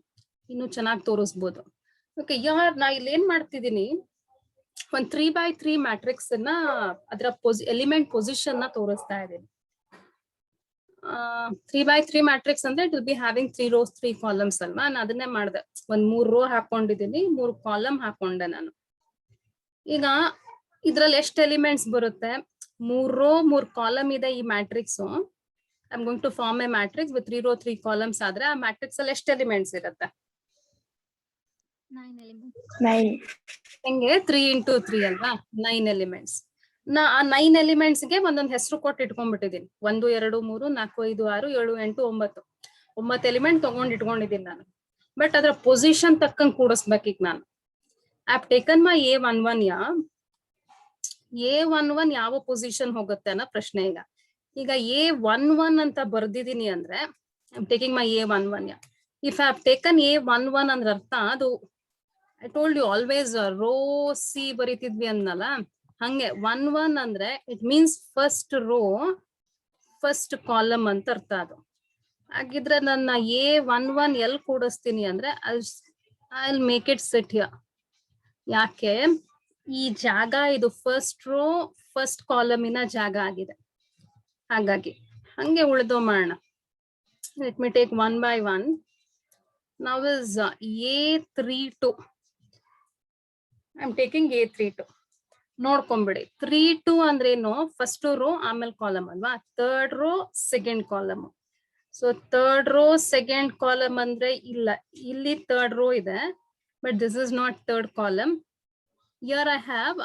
ಇನ್ನು ಚೆನ್ನಾಗಿ ತೋರಿಸ್ಬೋದು. ಓಕೆ, ನಾ ಇಲ್ಲಿ ಏನ್ ಮಾಡ್ತಿದ್ದೀನಿ, ಒಂದು 3x3 ಮ್ಯಾಟ್ರಿಕ್ಸ್ ಅನ್ನ ಅದರ ಎಲಿಮೆಂಟ್ ಪೊಸಿಷನ್ ನ ತೋರಿಸ್ತಾ ಇದ್ದೀನಿ. 3x3 ಮ್ಯಾಟ್ರಿಕ್ಸ್ ಅಂದ್ರೆ it will be having 3 rows 3 columns ಅಲ್ವಾ. ನಾನು ಅದನ್ನೇ ಮಾಡಿದೆ, ಒಂದ್ 3 row ಹಾಕೊಂಡಿದ್ದೀನಿ, 3 ಕಾಲಮ್ ಹಾಕೊಂಡೆ ನಾನು. ಈಗ ಇದ್ರಲ್ಲಿ ಎಷ್ಟು ಎಲಿಮೆಂಟ್ಸ್ ಬರುತ್ತೆ? 3 row 3 ಕಾಲಮ್ ಇದೆ ಈ matrix. I am going to form a matrix with 3 row 3 columns ಆದ್ರೆ ಆ ಮ್ಯಾಟ್ರಿಕ್ಸ್ ಅಲ್ಲಿ ಎಷ್ಟು ಎಲಿಮೆಂಟ್ಸ್ ಇರುತ್ತೆ? 9 elements. 9. ಹೆಂಗೆ? 3 into 3 ಅಲ್ವಾ, 9 ಎಲಿಮೆಂಟ್ಸ್. ನಾ ಆ 9 ಎಲಿಮೆಂಟ್ಸ್ ಗೆ ಒಂದೊಂದು ಹೆಸರು ಕೊಟ್ಟು ಇಟ್ಕೊಂಡ್ಬಿಟ್ಟಿದ್ದೀನಿ. 1 2 3 4 5 6 7 8 9 ಎಲಿಮೆಂಟ್ ತಗೊಂಡ್ ಇಟ್ಕೊಂಡಿದ್ದೀನಿ ನಾನು. ಬಟ್ ಅದರ ಪೊಸಿಷನ್ ತಕ್ಕಂಗ್ ಕೂಡಿಸ್ಬೇಕು. ಈಗ ನಾನು I have taken my A11. A11 ಯಾವ ಪೊಸಿಷನ್ ಹೋಗುತ್ತೆ ಅನ್ನೋ ಪ್ರಶ್ನೆ. ಈಗ A11 ಅಂತ ಬರ್ದಿದ್ದೀನಿ ಅಂದ್ರೆ I am taking my A11. If I have taken A11 ಅಂದ್ರೆ ಅರ್ಥ ಅದು, I told you always row ಸಿ ಬರೀತಿದ್ವಿ ಅನ್ನಲ್ಲ, ಹಂಗೆ 11 ಅಂದ್ರೆ it means first row first column ಅಂತ ಅರ್ಥ ಅದು. ಹಾಗಿದ್ರೆ ನನ್ನ A11 ಎಲ್ಲಿ ಕೂಡಿಸ್ತೀನಿ ಅಂದ್ರೆ I will make it sit here. ಯಾಕೆ? ಈ ಜಾಗ ಇದು ಫಸ್ಟ್ ರೋ ಫಸ್ಟ್ ಕಾಲಮಿನ ಜಾಗ ಆಗಿದೆ. ಹಾಗಾಗಿ ಹಂಗೆ ಉಳಿದೋ ಮಾಡೋಣ. Let me take 1 by 1. Now is A32. I am taking A32. ನೋಡ್ಕೊಂಬಿಡಿ, 3 2 ಅಂದ್ರೇನು? ಫಸ್ಟ್ ರೋ ಆಮೇಲೆ ಕಾಲಮ್ ಅಲ್ವಾ, 3rd row 2nd column. So 3rd row 2nd column ಅಂದ್ರೆ ಇಲ್ಲ, ಇಲ್ಲಿ 3rd row ಇದೆ, but this is not 3rd column. Here I have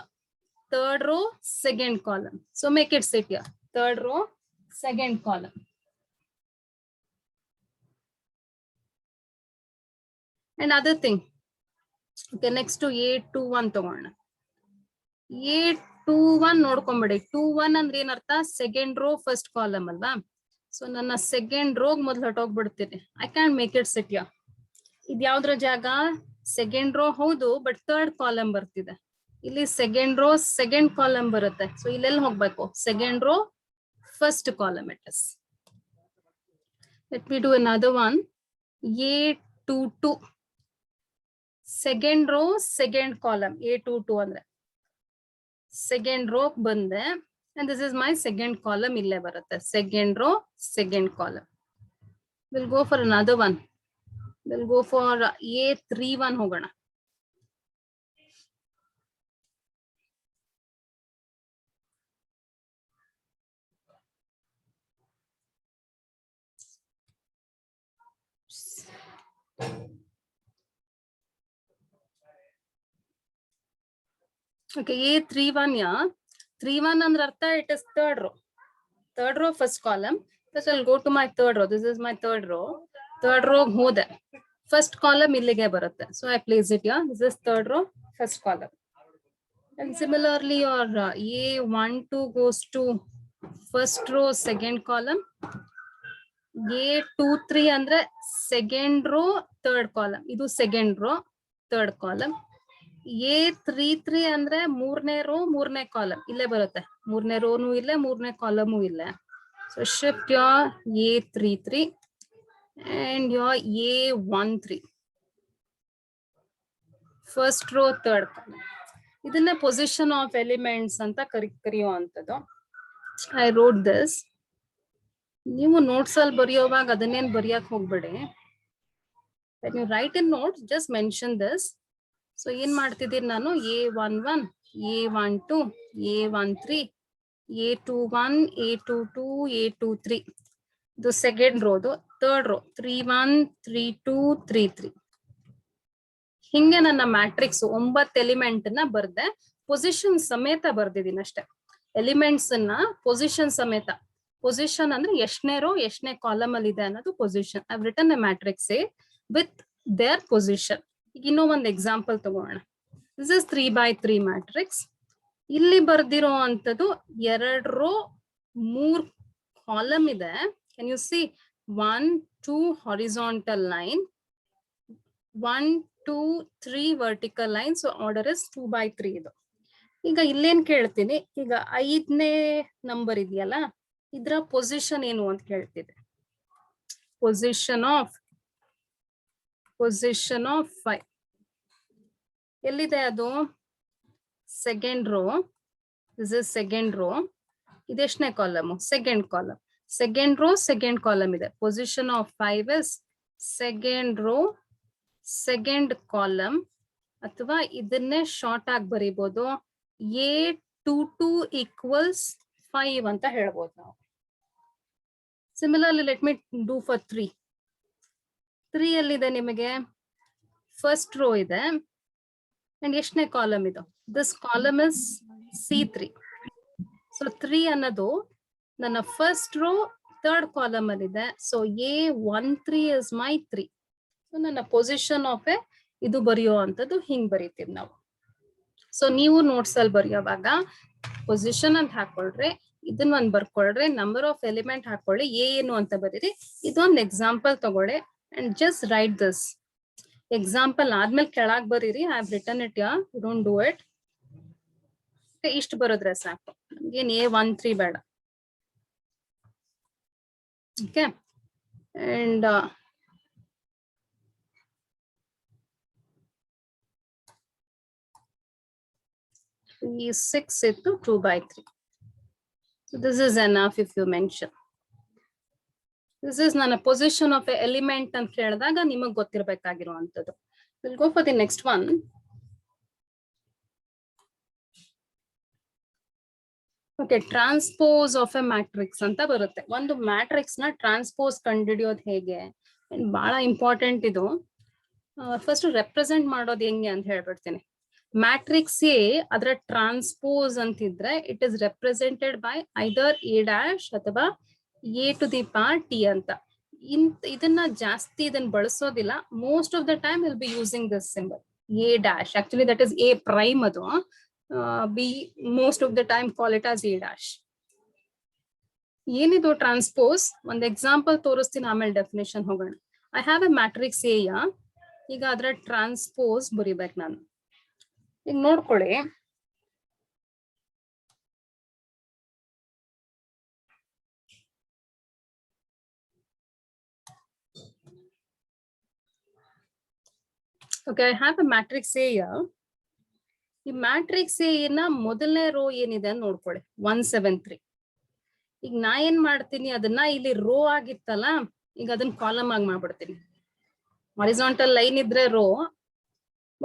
3rd row 2nd column. So make it sit here, 3rd row 2nd column. Another thing. Okay, next to A21 ತಗೋಣ. A21 ನೋಡ್ಕೊಂಬಿಡಿ. 21 ಅಂದ್ರೆ ಏನರ್ಥ? 2nd row 1st column ಅಲ್ವಾ. So ನನ್ನ 2nd row ಮೊದಲು ಹೊಟ್ಟೋಗ್ಬಿಡ್ತೀನಿ. I can make it sit here. ಇದು ಯಾವ್ದ್ರ ಜಾಗ? 2nd row ಹೌದು, ಬಟ್ 3rd column ಬರ್ತಿದೆ. ಇಲ್ಲಿ 2nd row 2nd column ಬರುತ್ತೆ. ಸೊ ಇಲ್ಲೆಲ್ಲಿ ಹೋಗ್ಬೇಕು? 2nd row 1st column it is. Let me do another one. A22 2nd row 2nd column. A22 ಅಂದ್ರೆ 2nd row ಬಂದೆ, and this is my 2nd column. ಇಲ್ಲೇ ಬರುತ್ತೆ 2nd row 2nd column. We'll go for another one. We'll go for A31 ಹೋಗೋಣ. Okay, A31. 31 ಅಂದ್ರೆ ಅರ್ಥ it is 3rd row. 3rd row 1st column. First I'll go to my 3rd row. This is my 3rd row. 3rd row ಹೋದೆ, 1st column ಇಲ್ಲಿಗೆ ಬರುತ್ತೆ. So I place it here. This is 3rd row 1st column. And similarly your A12 goes to 1st row 2nd column. A23 ಅಂದ್ರೆ 2nd row 3rd column. ಇದು 2nd row 3rd column. A33 ಅಂದ್ರೆ 3ನೇ row 3ನೇ column. ಇಲ್ಲೇ ಬರುತ್ತೆ, 3ನೇ ರೋನು ಇಲ್ಲೇ 3ನೇ ಕಾಲಮು ಇಲ್ಲೇ. So shift your A33 and your A13. First row 3rd column. ಇದನ್ನ ಪೊಸಿಷನ್ ಆಫ್ ಎಲಿಮೆಂಟ್ಸ್ ಅಂತ ಕರೆಯುವಂಥದ್ದು. I wrote this. ನೀವು ನೋಟ್ಸ್ ಅಲ್ಲಿ ಬರೆಯೋವಾಗ ಅದನ್ನೇನ್ ಬರೆಯಕ್ ಹೋಗ್ಬೇಡಿ. when you write in notes just mention this. So ಏನ್ ಮಾಡ್ತಿದ್ದೀನಿ ನಾನು A11 A12 A13 A21 A22 A23 ಇದು ಸೆಕೆಂಡ್ ರೋದು, ಥರ್ಡ್ ರೋ 31 32 33 ಹಿಂಗೆ ನನ್ನ ಮ್ಯಾಟ್ರಿಕ್ಸ್ 9 ಎಲಿಮೆಂಟ್ ನ ಬರ್ದೆ, ಪೊಸಿಷನ್ ಸಮೇತ ಬರ್ದಿದ್ದೀನಿ ಅಷ್ಟೇ. ಎಲಿಮೆಂಟ್ಸ್ ಅನ್ನ ಪೊಸಿಷನ್ ಸಮೇತ, ಪೊಸಿಷನ್ ಅಂದ್ರೆ ಎಷ್ಟನೇ ರೋ ಎಷ್ಟನೇ ಕಾಲಮ್ ಅಲ್ಲಿ ಇದೆ ಅನ್ನೋದು position. I written a matrix A with their position. ಈಗ ಇನ್ನೂ ಒಂದು ಎಕ್ಸಾಂಪಲ್ ತಗೋಣ. This is 3x3 matrix. ಇಲ್ಲಿ ಬರ್ದಿರೋ ಅಂತದ್ದು 2 ರೋ 3 ಕಾಲಮ್ ಇದೆ. Can you see 1 2 horizontal line, 1 2 3 vertical line. So order is 2x3 ಇದು. ಈಗ ಇಲ್ಲೇನ್ ಕೇಳ್ತೀನಿ, ಈಗ 5ನೇ ನಂಬರ್ ಇದೆಯಲ್ಲ ಇದ್ರ ಪೊಸಿಷನ್ ಏನು ಅಂತ ಕೇಳ್ತಿದೆ. ಪೊಸಿಷನ್ ಆಫ್ 5 ಎಲ್ಲಿದೆ ಅದು? Second row. This is second row. ಇದೆಷ್ಟನೇ column? Second column. Second row second column ಇದೆ. Position of 5 is second row second column, ಅಥವಾ ಇದನ್ನೇ ಶಾರ್ಟ್ ಆಗಿ ಬರೀಬಹುದು A22 equals 5 ಅಂತ ಹೇಳ್ಬೋದು ನಾವು. Similarly let me do for 3 ಅಲ್ಲಿದೆ ನಿಮಗೆ ಫಸ್ಟ್ ರೋ ಇದೆ ಅಂಡ್ ಎಷ್ಟನೇ ಕಾಲಮ್ ಇದು? This column is C3. So 3 ಅನ್ನೋದು ನನ್ನ ಫಸ್ಟ್ ರೋ ಥರ್ಡ್ ಕಾಲಮ್ ಅಲ್ಲಿ ಇದೆ. So A13 is my 3. So ನನ್ನ ಪೊಸಿಷನ್ ಆಫ್ ಎ ಇದು ಬರೆಯೋ ಅಂತದ್ದು ಹಿಂಗ್ ಬರೀತೀವಿ ನಾವು. ಸೊ ನೀವು ನೋಟ್ಸ್ ಅಲ್ಲಿ ಬರೆಯೋವಾಗ ಪೊಸಿಷನ್ ಅಂತ ಹಾಕೊಳ್ರಿ, ಇದನ್ನ ಒಂದ್ ಬರ್ಕೊಳ್ರಿ, ನಂಬರ್ ಆಫ್ ಎಲಿಮೆಂಟ್ ಹಾಕೊಳ್ಳಿ, ಏನು ಅಂತ ಬರೀರಿ. ಇದೊಂದು ಎಕ್ಸಾಂಪಲ್ ತಗೊಳ್ಳಿ and just write this example. ಆದ್ಮೇಲೆ ಕೆಳಗ್ ಬರೀರಿ I have written it, yeah don't do it. ಇಷ್ಟು ಬರೋದ್ರೆ ಸಾಕು, ಏನ್ A13 ಬೇಡ. Okay, and E6 into 2x3. So this is enough if you mention. This is ನನ್ನ position of a element ಅಂತ ಹೇಳಿದಾಗ ನಿಮಗೆ ಗೊತ್ತಿರಬೇಕಾಗಿರುವಂತದ್ದು. We'll go for the next one. Okay, transpose of a matrix ಅಂತ ಬರುತ್ತೆ. ಒಂದು ಮ್ಯಾಟ್ರಿಕ್ಸ್ ನ transpose ಕಂಡುಹಿಡಿಯೋದು ಹೇಗೆ, ಬಹಳ ಇಂಪಾರ್ಟೆಂಟ್ ಇದು. ಫಸ್ಟ್ ರೆಪ್ರೆಸೆಂಟ್ ಮಾಡೋದು ಹೆಂಗೆ ಅಂತ ಹೇಳ್ಬಿಡ್ತೀನಿ. ಮ್ಯಾಟ್ರಿಕ್ಸ್ ಎ ಅದರ ಟ್ರಾನ್ಸ್ಪೋಸ್ ಅಂತಿದ್ರೆ it is represented by either A' ಅಥವಾ A⁴ ಅಂತ. ಇದನ್ನ ಜಾಸ್ತಿ ಇದನ್ನ ಬಳಸೋದಿಲ್ಲ. Most of the time will be using this symbol A'. Actually that is A'. ಅದು be most of the time call it as A'. ಏನಿದು transpose? ಒಂದು example ತೋರಿಸ್ತೀನಿ, ಆಮೇಲೆ ಡೆಫಿನೇಷನ್ ಹೋಗೋಣ. I have a matrix A. ಈಗ ಅದರ transpose ಬರಿಬೇಕು ನಾನು. ಈಗ ನೋಡ್ಕೊಳ್ಳಿ, okay, I have a matrix A. ಈ ಮ್ಯಾಟ್ರಿಕ್ಸ್ ಎ ನ ಮೊದಲನೇ ರೋ ಏನಿದೆ ಅಂತ ನೋಡ್ಕೊಳ್ಳಿ, 173. ಈಗ ನಾ ಏನ್ ಮಾಡ್ತೀನಿ, ಅದನ್ನ ಇಲ್ಲಿ ರೋ ಆಗಿತ್ತಲ್ಲ, ಈಗ ಅದನ್ನ ಕಾಲಮ್ ಆಗಿ ಮಾಡ್ಬಿಡ್ತೀನಿ. ಹಾರಿಜಾಂಟಲ್ ಲೈನ್ ಇದ್ರೆ ರೋ,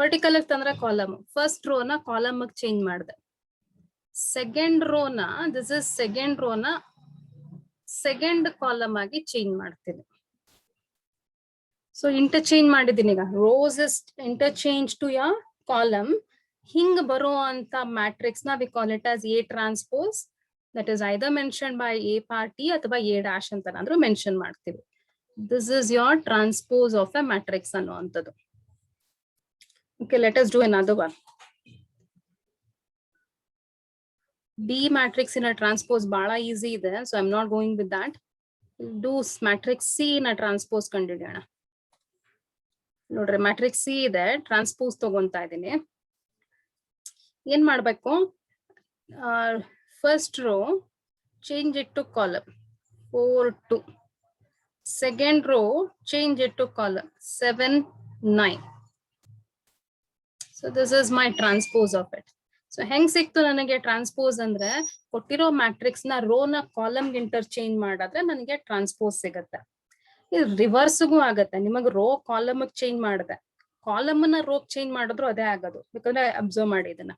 ವರ್ಟಿಕಲ್ ತಂದ್ರೆ ಕಾಲಮ್. ಫಸ್ಟ್ ರೋ ನ ಕಾಲಮ್ ಚೇಂಜ್ ಮಾಡಿದೆ. ಸೆಕೆಂಡ್ ರೋ ನ, ದಿಸ್ ಇಸ್ ಸೆಕೆಂಡ್ ರೋ ನ ಸೆಕೆಂಡ್ ಕಾಲಮ್ ಆಗಿ ಚೇಂಜ್ ಮಾಡ್ತೀನಿ. ಸೊ ಇಂಟರ್ಚೇಂಜ್ ಮಾಡಿದ್ದೀನಿ. ಈಗ ರೋಸ್ ಇಸ್ ಇಂಟರ್ಚೇಂಜ್ ಟು ಯಾ ಕಾಲಮ್. ಹಿಂಗ್ ಬರೋ ಅಂತ ಮ್ಯಾಟ್ರಿಕ್ಸ್ ನ we call it as A transpose. That is either mention by A⁴ ಅಥವಾ A' ಅಂತ ನಾದ್ರೂ ಮೆನ್ಷನ್ ಮಾಡ್ತೀವಿ. This is your transpose of a matrix ಅನ್ನುವಂಥದ್ದು. Okay, let us do another one. D matrix in a transpose bala easy ಇದೆ, so I'm not going with that. We'll do matrix C in a transpose ಕಂಡುಹಿಡಿಯೋಣ. ನೋಡ್ರಿ, matrix C ಇದೆ, transpose ತಗೊಂತಾ ಇದೀನಿ. ಏನ್ ಮಾಡ್ಬೇಕು? First row change it to column 4 2. Second row change it to column 7 9. So this is my transpose of it. So ಹೆಂಗ್ ಸಿಕ್ತು ನನಗೆ ಟ್ರಾನ್ಸ್ಪೋಸ್ ಅಂದ್ರೆ ಕೊಟ್ಟಿರೋ ಮ್ಯಾಟ್ರಿಕ್ಸ್ ನ ರೋ ನ ಕಾಲಮ್ ಇಂಟರ್ಚೇಂಜ್ ಮಾಡಿದ್ರೆ ನನಗೆ ಟ್ರಾನ್ಸ್ಪೋಸ್ ಸಿಗತ್ತೆ. ಇದು ರಿವರ್ಸ್ಗೂ ಆಗತ್ತೆ. ನಿಮಗ್ ರೋ ಕಾಲಮ್ ಚೇಂಜ್ ಮಾಡಿದೆ, ಕಾಲಮ್ ನ ರೋ ಚೇಂಜ್ ಮಾಡಿದ್ರು ಅದೇ ಆಗೋದು. ಬೇಕಂದ್ರೆ ಅಬ್ಸರ್ವ್ ಮಾಡಿ ಇದನ್ನ.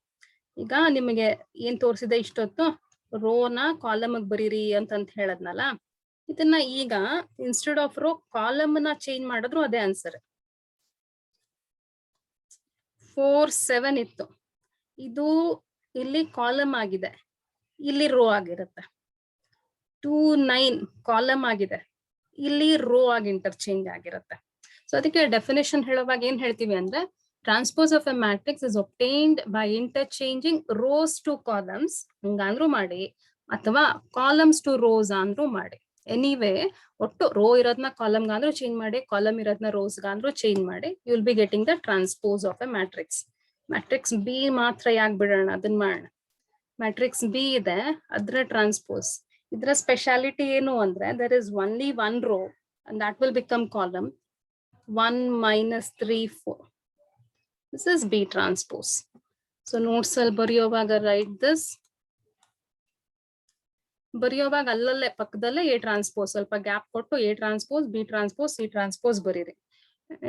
ಈಗ ನಿಮಗೆ ಏನ್ ತೋರಿಸಿದೆ ಇಷ್ಟೊತ್ತು, ರೋ ನ ಕಾಲಮ್ ಬರೀರಿ ಅಂತ ಹೇಳದ್ನಲ್ಲ, ಇದನ್ನ ಈಗ ಇನ್ಸ್ಟೆಡ್ ಆಫ್ ರೋ ಕಾಲಮ್ ನ ಚೇಂಜ್ ಮಾಡಿದ್ರು ಅದೇ ಆನ್ಸರ್. 4, 7 ಇತ್ತು, ಇದು ಇಲ್ಲಿ ಕಾಲಮ್ ಆಗಿದೆ, ಇಲ್ಲಿ ರೋ ಆಗಿರುತ್ತೆ. 2, 9 ಕಾಲಮ್ ಆಗಿದೆ, ಇಲ್ಲಿ ರೋ ಆಗಿ ಇಂಟರ್ಚೇಂಜ್ ಆಗಿರುತ್ತೆ. ಸೊ ಅದಕ್ಕೆ ಡೆಫಿನೇಷನ್ ಹೇಳುವಾಗ ಏನ್ ಹೇಳ್ತೀವಿ ಅಂದ್ರೆ, transpose of a matrix is obtained by interchanging rows to columns, ಹಂಗಂದ್ರೂ ಮಾಡಿ, ಅಥವಾ ಕಾಲಮ್ಸ್ ಟು ರೋಸ್ ಅಂದ್ರೂ ಮಾಡಿ. ಎನಿವೇ ಒಟ್ಟು ರೋ ಇರೋದ್ನ ಕಾಲಮ್ ಗಾಂದ್ರೂ ಚೇಂಜ್ ಮಾಡಿ, ಕಾಲಮ್ ಇರೋದ್ನ ರೋಸ್ ಗಾಂದ್ರೂ ಚೇಂಜ್ ಮಾಡಿ, you will be getting the transpose of a matrix. Matrix B ಮಾತ್ರ ಯಾಕೆ ಬಿಡೋಣ, ಅದನ್ನ ಮಾಡೋಣ. ಮ್ಯಾಟ್ರಿಕ್ಸ್ ಬಿ ಇದೆ, ಅದ್ರ ಟ್ರಾನ್ಸ್ಪೋಸ್. ಇದರ ಸ್ಪೆಷಾಲಿಟಿ ಏನು ಅಂದ್ರೆ, there is only one row and that will become column. 1 - 3, 4. This is B transpose. So notes ಅಲ್ಲಿ ಬರೆಯುವಾಗ write this. ಬರೆಯುವಾಗ ಅಲ್ಲಲ್ಲೇ ಪಕ್ಕದಲ್ಲೇ A transpose, ಸ್ವಲ್ಪ ಗ್ಯಾಪ್ ಕೊಟ್ಟು A transpose, B transpose, C transpose ಬರೀರಿ.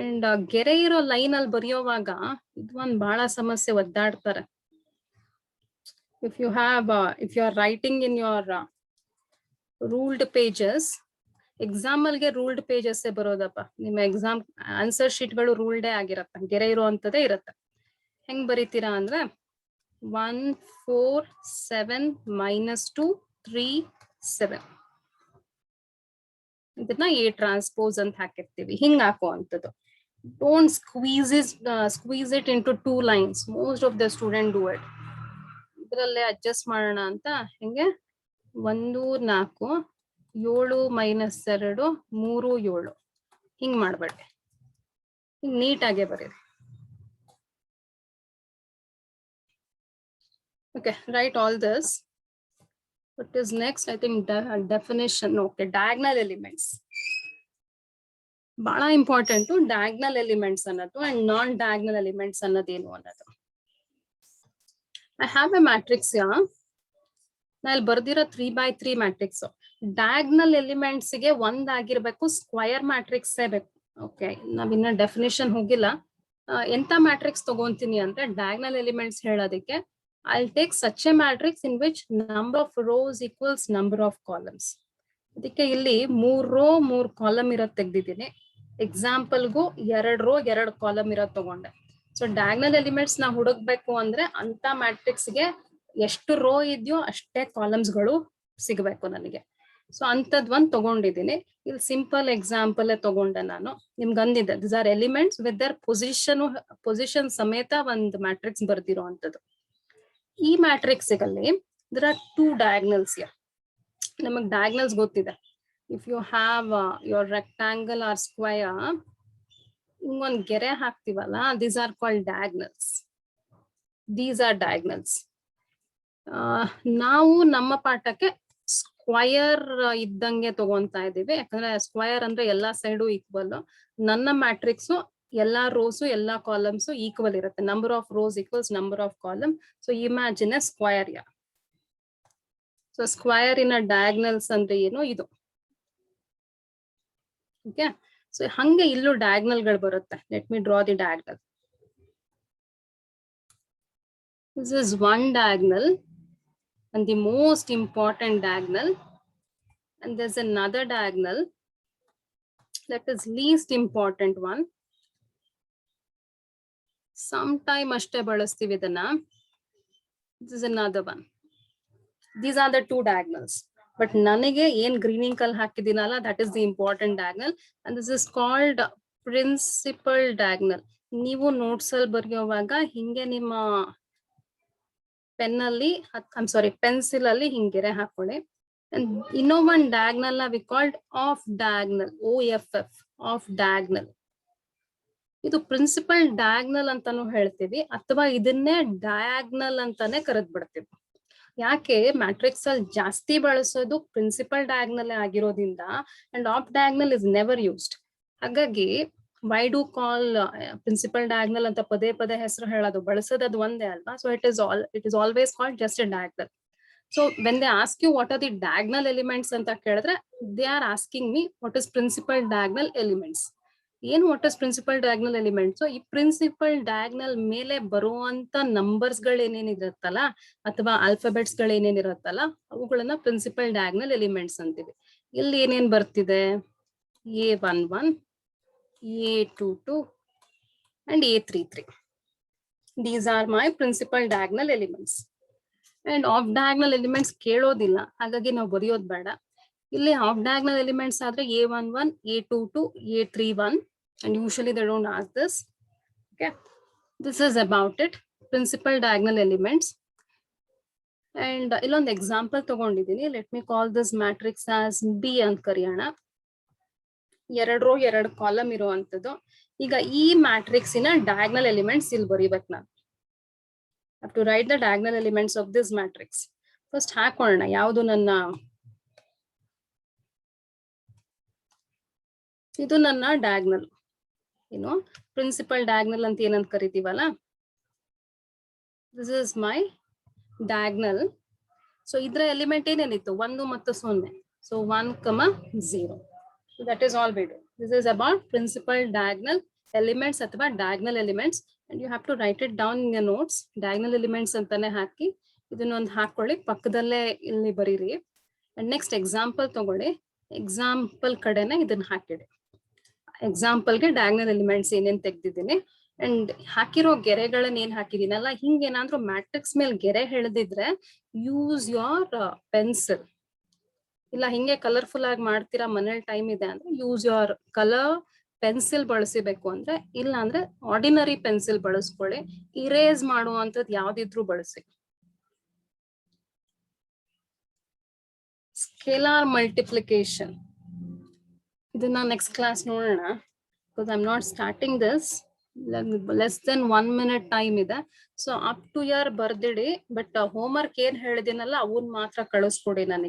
ಅಂಡ್ ಗೆರೆ ಇರೋ ಲೈನ್ ಅಲ್ಲಿ ಬರೆಯುವಾಗ ಇದು ಒಂದ್ ಬಹಳ ಸಮಸ್ಯೆ, ಒದ್ದಾಡ್ತಾರೆ. If you are writing in your ruled pages, exam ಅಲ್ಗೆ ರೂಲ್ಡ್ ಪೇಜಸ್ ಬರೋದಪ್ಪ. ನಿಮ್ಮ ಎಕ್ಸಾಮ್ ಆನ್ಸರ್ ಶೀಟ್ ಗಳು ರೂಲ್ಡೇ ಆಗಿರತ್ತ, ಗೆರೆ ಇರುವಂತದೇ ಇರತ್ತ. ಹೆಂಗ್ ಬರೀತೀರಾ ಅಂದ್ರೆ 1, 4, 7 - 2, 3, 7. ಇದನ್ನ ಎ ಟ್ರಾನ್ಸ್ಪೋಸ್ ಅಂತ ಹಾಕಿರ್ತೀವಿ. ಹಿಂಗ್ ಹಾಕುವಂಥದ್ದು. Don't squeeze it into 2 lines. Most of the student do it. ಇದರಲ್ಲೇ ಅಡ್ಜಸ್ಟ್ ಮಾಡೋಣ ಅಂತ ಹಿಂಗೆ 1, 4, 7 - 2, 3, 7 ಹಿಂಗ್ ಮಾಡ್ಬೇಡಿ. ಹಿಂಗ್ ನೀಟಾಗೆ ಬರೀರಿ. Okay, write all this. What is next? I think definition. Okay, diagonal elements. ಬಹಳ ಇಂಪಾರ್ಟೆಂಟ್ ಡಯಾಗ್ನಲ್ ಎಲಿಮೆಂಟ್ಸ್ ಅನ್ನೋದು ಅಂಡ್ ನಾನ್ ಡಯಾಗ್ನಲ್ ಎಲಿಮೆಂಟ್ಸ್ ಅನ್ನೋದೇನು ಅನ್ನೋದು. I have a matrix. ನಾ ಇಲ್ಲಿ ಬರ್ದಿರೋ 3x3 ಮ್ಯಾಟ್ರಿಕ್ಸ್. ಡಯಾಗ್ನಲ್ ಎಲಿಮೆಂಟ್ಸ್ ಗೆ ಒಂದಾಗಿರ್ಬೇಕು, ಸ್ಕ್ವಯರ್ ಮ್ಯಾಟ್ರಿಕ್ಸ್ ಬೇಕು. ಓಕೆ, ನಾವಿನ್ನ ಡೆಫಿನೇಷನ್ ಹೋಗಿಲ್ಲ. ಎಂತ matrix ತಗೊಂತೀನಿ ಅಂದ್ರೆ, ಡಯಾಗ್ನಲ್ ಎಲಿಮೆಂಟ್ಸ್ ಹೇಳೋದಕ್ಕೆ I'll take such a matrix in which number of rows equals number of columns. ಅದಕ್ಕೆ ಇಲ್ಲಿ 3 ರೋ 3 ಕಾಲಮ್ ಇರೋದ್ ತೆಗ್ದಿದ್ದೀನಿ. ಎಕ್ಸಾಂಪಲ್ಗೂ 2 ರೋ 2 ಕಾಲಮ್ ಇರೋದ್ ತಗೊಂಡೆ. ಸೊ ಡಯಾಗ್ನಲ್ ಎಲಿಮೆಂಟ್ಸ್ ನಾ ಹುಡುಕ್ಬೇಕು ಅಂದ್ರೆ ಅಂತ ಮ್ಯಾಟ್ರಿಕ್ಸ್ ಗೆ ಎಷ್ಟು ರೋ ಇದೆಯೋ ಅಷ್ಟೇ ಕಾಲಮ್ಸ್ ಗಳು ಸಿಗಬೇಕು ನನಗೆ. ಸೊ ಅಂತದ್ ಒಂದ್ ತಗೊಂಡಿದ್ದೀನಿ. ಇಲ್ಲಿ ಸಿಂಪಲ್ ಎಕ್ಸಾಂಪಲ್ ತಗೊಂಡೆ ನಾನು. ನಿಮ್ಗೆ ಅಂದಿದ್ದೆ, this are elements with their position ಸಮೇತ ಒಂದ್ ಮ್ಯಾಟ್ರಿಕ್ಸ್ ಬರ್ದಿರೋ ಅಂತದ್ದು. ಈ ಮ್ಯಾಟ್ರಿಕ್ಸ್ ಗಳಲ್ಲಿ there are 2 diagonals here. ನಮಗ್ diagonals ಗೊತ್ತಿದೆ. If you have your rectangle or square, ಹಿಂಗೊಂದ್ ಗೆರೆ ಹಾಕ್ತಿವಲ್ಲ, these are called diagonals. These are diagonals. ನಾವು ನಮ್ಮ ಪಾಠಕ್ಕೆ ಸ್ಕ್ವಯರ್ ಇದ್ದಂಗೆ ತಗೊಂತಾ ಇದೀವಿ, ಯಾಕಂದ್ರೆ ಸ್ಕ್ವಯರ್ ಅಂದ್ರೆ ಎಲ್ಲಾ ಸೈಡು ಈಕ್ವಲ್. ನನ್ನ ಮ್ಯಾಟ್ರಿಕ್ಸ್ ಎಲ್ಲಾ ರೋಸ್ ಎಲ್ಲಾ ಕಾಲಮ್ಸ್ ಈಕ್ವಲ್ ಇರುತ್ತೆ. Number of rose equals number of column. So imagine A square. So square in diagonals ಅಂದ್ರೆ ಏನು, ಇದು. ಓಕೆ, ಸೊ ಹಂಗೆ ಇಲ್ಲೂ ಡಯಾಗ್ನಲ್ ಗಳು ಬರುತ್ತೆ. Let me draw the diagonal. This is one diagonal and the most important diagonal, and there's another diagonal that is least important one. Sometime ashte balastive idana. This is another one. These are the 2 diagonals, but nanige yen green ink al hakidinala, that is the important diagonal, and this is called principal diagonal. Neevu notes al bariyovaga hinge ನಿಮ್ಮ ಪೆನ್ನಲ್ಲಿ, pencil ಅಲ್ಲಿ ಹಿಂಗೆರೆ ಹಾಕೊಳ್ಳಿ. ಇನ್ನೋ ಒಂದ್ diagonal we called of diagonal, OFF, of diagonal. ಇದು principal diagonal ಅಂತಾನು ಹೇಳ್ತೀವಿ, ಅಥವಾ ಇದನ್ನೇ ಡಯಾಗ್ನಲ್ ಅಂತಾನೆ ಕರೆದ್ ಬಿಡ್ತೀವಿ. ಯಾಕೆ ಮ್ಯಾಟ್ರಿಕ್ಸ್ ಅಲ್ಲಿ ಜಾಸ್ತಿ ಬಳಸೋದು ಪ್ರಿನ್ಸಿಪಲ್ ಡಯಾಗ್ನಲ್ ಆಗಿರೋದ್ರಿಂದ, and off diagonal is never used. ಹಾಗಾಗಿ why do call principal diagonal ಅಂತ ಪದೇ ಪದೇ ಹೆಸರು ಹೇಳೋದು ಬಳಸೋದು ಅದು ಒಂದೇ ಅಲ್ವಾ. So it is always called just a diagonal. So when they ask you what are the diagonal elements ಅಂತ ಕೇಳಿದ್ರೆ they are asking me what is principal diagonal elements. ಏನ್ what is principal diagonal elements? ಈ principal diagonal ಮೇಲೆ ಬರುವಂತ numbers ಗಳು ಏನೇನಿರುತ್ತಲ್ಲ ಅಥವಾ alphabets ಗಳು ಏನೇನಿರುತ್ತಲ್ಲ ಅವುಗಳನ್ನ ಪ್ರಿನ್ಸಿಪಲ್ ಡಯಾಗ್ನಲ್ ಎಲಿಮೆಂಟ್ಸ್ ಅಂತೀವಿ. ಇಲ್ಲಿ ಏನೇನ್ ಬರ್ತಿದೆ? A11, A22 and A33. These are my principal diagonal elements. And off diagonal elements ಕೇಳೋದಿಲ್ಲ, ಹಾಗಾಗಿ ನಾವು ಬರೆಯೋದು ಬೇಡ. ಇಲ್ಲಿ off diagonal elements ಆದ್ರೆ A11, A22, A31 and usually they don't ask this. Okay, this is about it, principal diagonal elements. And ಇಲ್ಲೊಂದು example ತಗೊಂಡಿದ್ದೀನಿ. Let me call this matrix as B ಅಂತ ಕರೆಯೋಣ. 2 ರೋ 2 ಕಾಲಮ್ ಇರುವಂತದ್ದು. ಈಗ ಈ ಮ್ಯಾಟ್ರಿಕ್ಸಿನ diagonal elements ಇಲ್ಲಿ ಬರೀಬೇಕು ನಾನು. Have to write the diagonal elements of this matrix. First ಹಾಕೋಣ ಯಾವುದು ಇದು ನನ್ನ ಡಯಾಗ್ನಲ್, ಏನು ಪ್ರಿನ್ಸಿಪಲ್ ಡಯಾಗ್ನಲ್ ಅಂತ ಏನಂತ ಕರಿತೀವಲ್ಲ, this is my diagonal. So ಇದ್ರ ಎಲಿಮೆಂಟ್ ಏನೇನಿತ್ತು? 1 ಮತ್ತು 0. So 1, 0. So that is all we do. This is about principal diagonal elements ಅಥವಾ diagonal elements, and you have to write it down in your notes. Diagonal elements ಅಂತಾನೆ ಹಾಕಿ ಇದನ್ನೊಂದು ಹಾಕೊಳ್ಳಿ, ಪಕ್ಕದಲ್ಲೇ ಇಲ್ಲಿ ಬರೀರಿ. and next example ತಗೊಳ್ಳಿ, ಎಕ್ಸಾಂಪಲ್ ಕಡೆನೆ ಇದನ್ನ ಹಾಕಿಡಿ. ಎಕ್ಸಾಂಪಲ್ಗೆ diagonal elements ಏನೇನ್ ತೆಗ್ದಿದ್ದೀನಿ ಅಂಡ್ ಹಾಕಿರೋ ಗೆರೆಗಳನ್ನ ಏನ್ ಹಾಕಿದೀನಲ್ಲ, ಹಿಂಗೇನಾದ್ರೂ ಮ್ಯಾಟ್ರಿಕ್ಸ್ ಮೇಲೆ ಗೆರೆ ಎಳೆದಿದ್ರೆ ಯೂಸ್ ಯೋರ್ ಪೆನ್ಸಿಲ್. ಇಲ್ಲ ಹಿಂಗೆ ಕಲರ್ಫುಲ್ ಆಗಿ ಮಾಡ್ತೀರಾ, ಮನೇಲಿ ಟೈಮ್ ಇದೆ ಅಂದ್ರೆ ಯೂಸ್ ಯೋರ್ ಕಲರ್ ಪೆನ್ಸಿಲ್ ಬಳಸಬೇಕು. ಅಂದ್ರೆ ಇಲ್ಲ ಅಂದ್ರೆ ಆರ್ಡಿನರಿ ಪೆನ್ಸಿಲ್ ಬಳಸ್ಕೊಳ್ಳಿ. ಇರೇಸ್ ಮಾಡುವಂತದ್ದು ಯಾವ್ದಿದ್ರು ಬಳಸಿ. ಸ್ಕೇಲಾರ್ ಮಲ್ಟಿಪ್ಲಿಕೇಶನ್ ಇದನ್ನ ನೆಕ್ಸ್ಟ್ ಕ್ಲಾಸ್ ನೋಡೋಣ. Because I am not starting this, less than 1 minute time ಇದೆ. ಸೊ ಅಪ್ ಟು ಯರ್ ಬರ್ದಿಡಿ, ಬಟ್ ಹೋಮ್ ವರ್ಕ್ ಏನ್ ಹೇಳಿದಿನಲ್ಲ ಅವನ್ ಮಾತ್ರ ಕಳಿಸ್ಕೊಡಿ ನನಗೆ.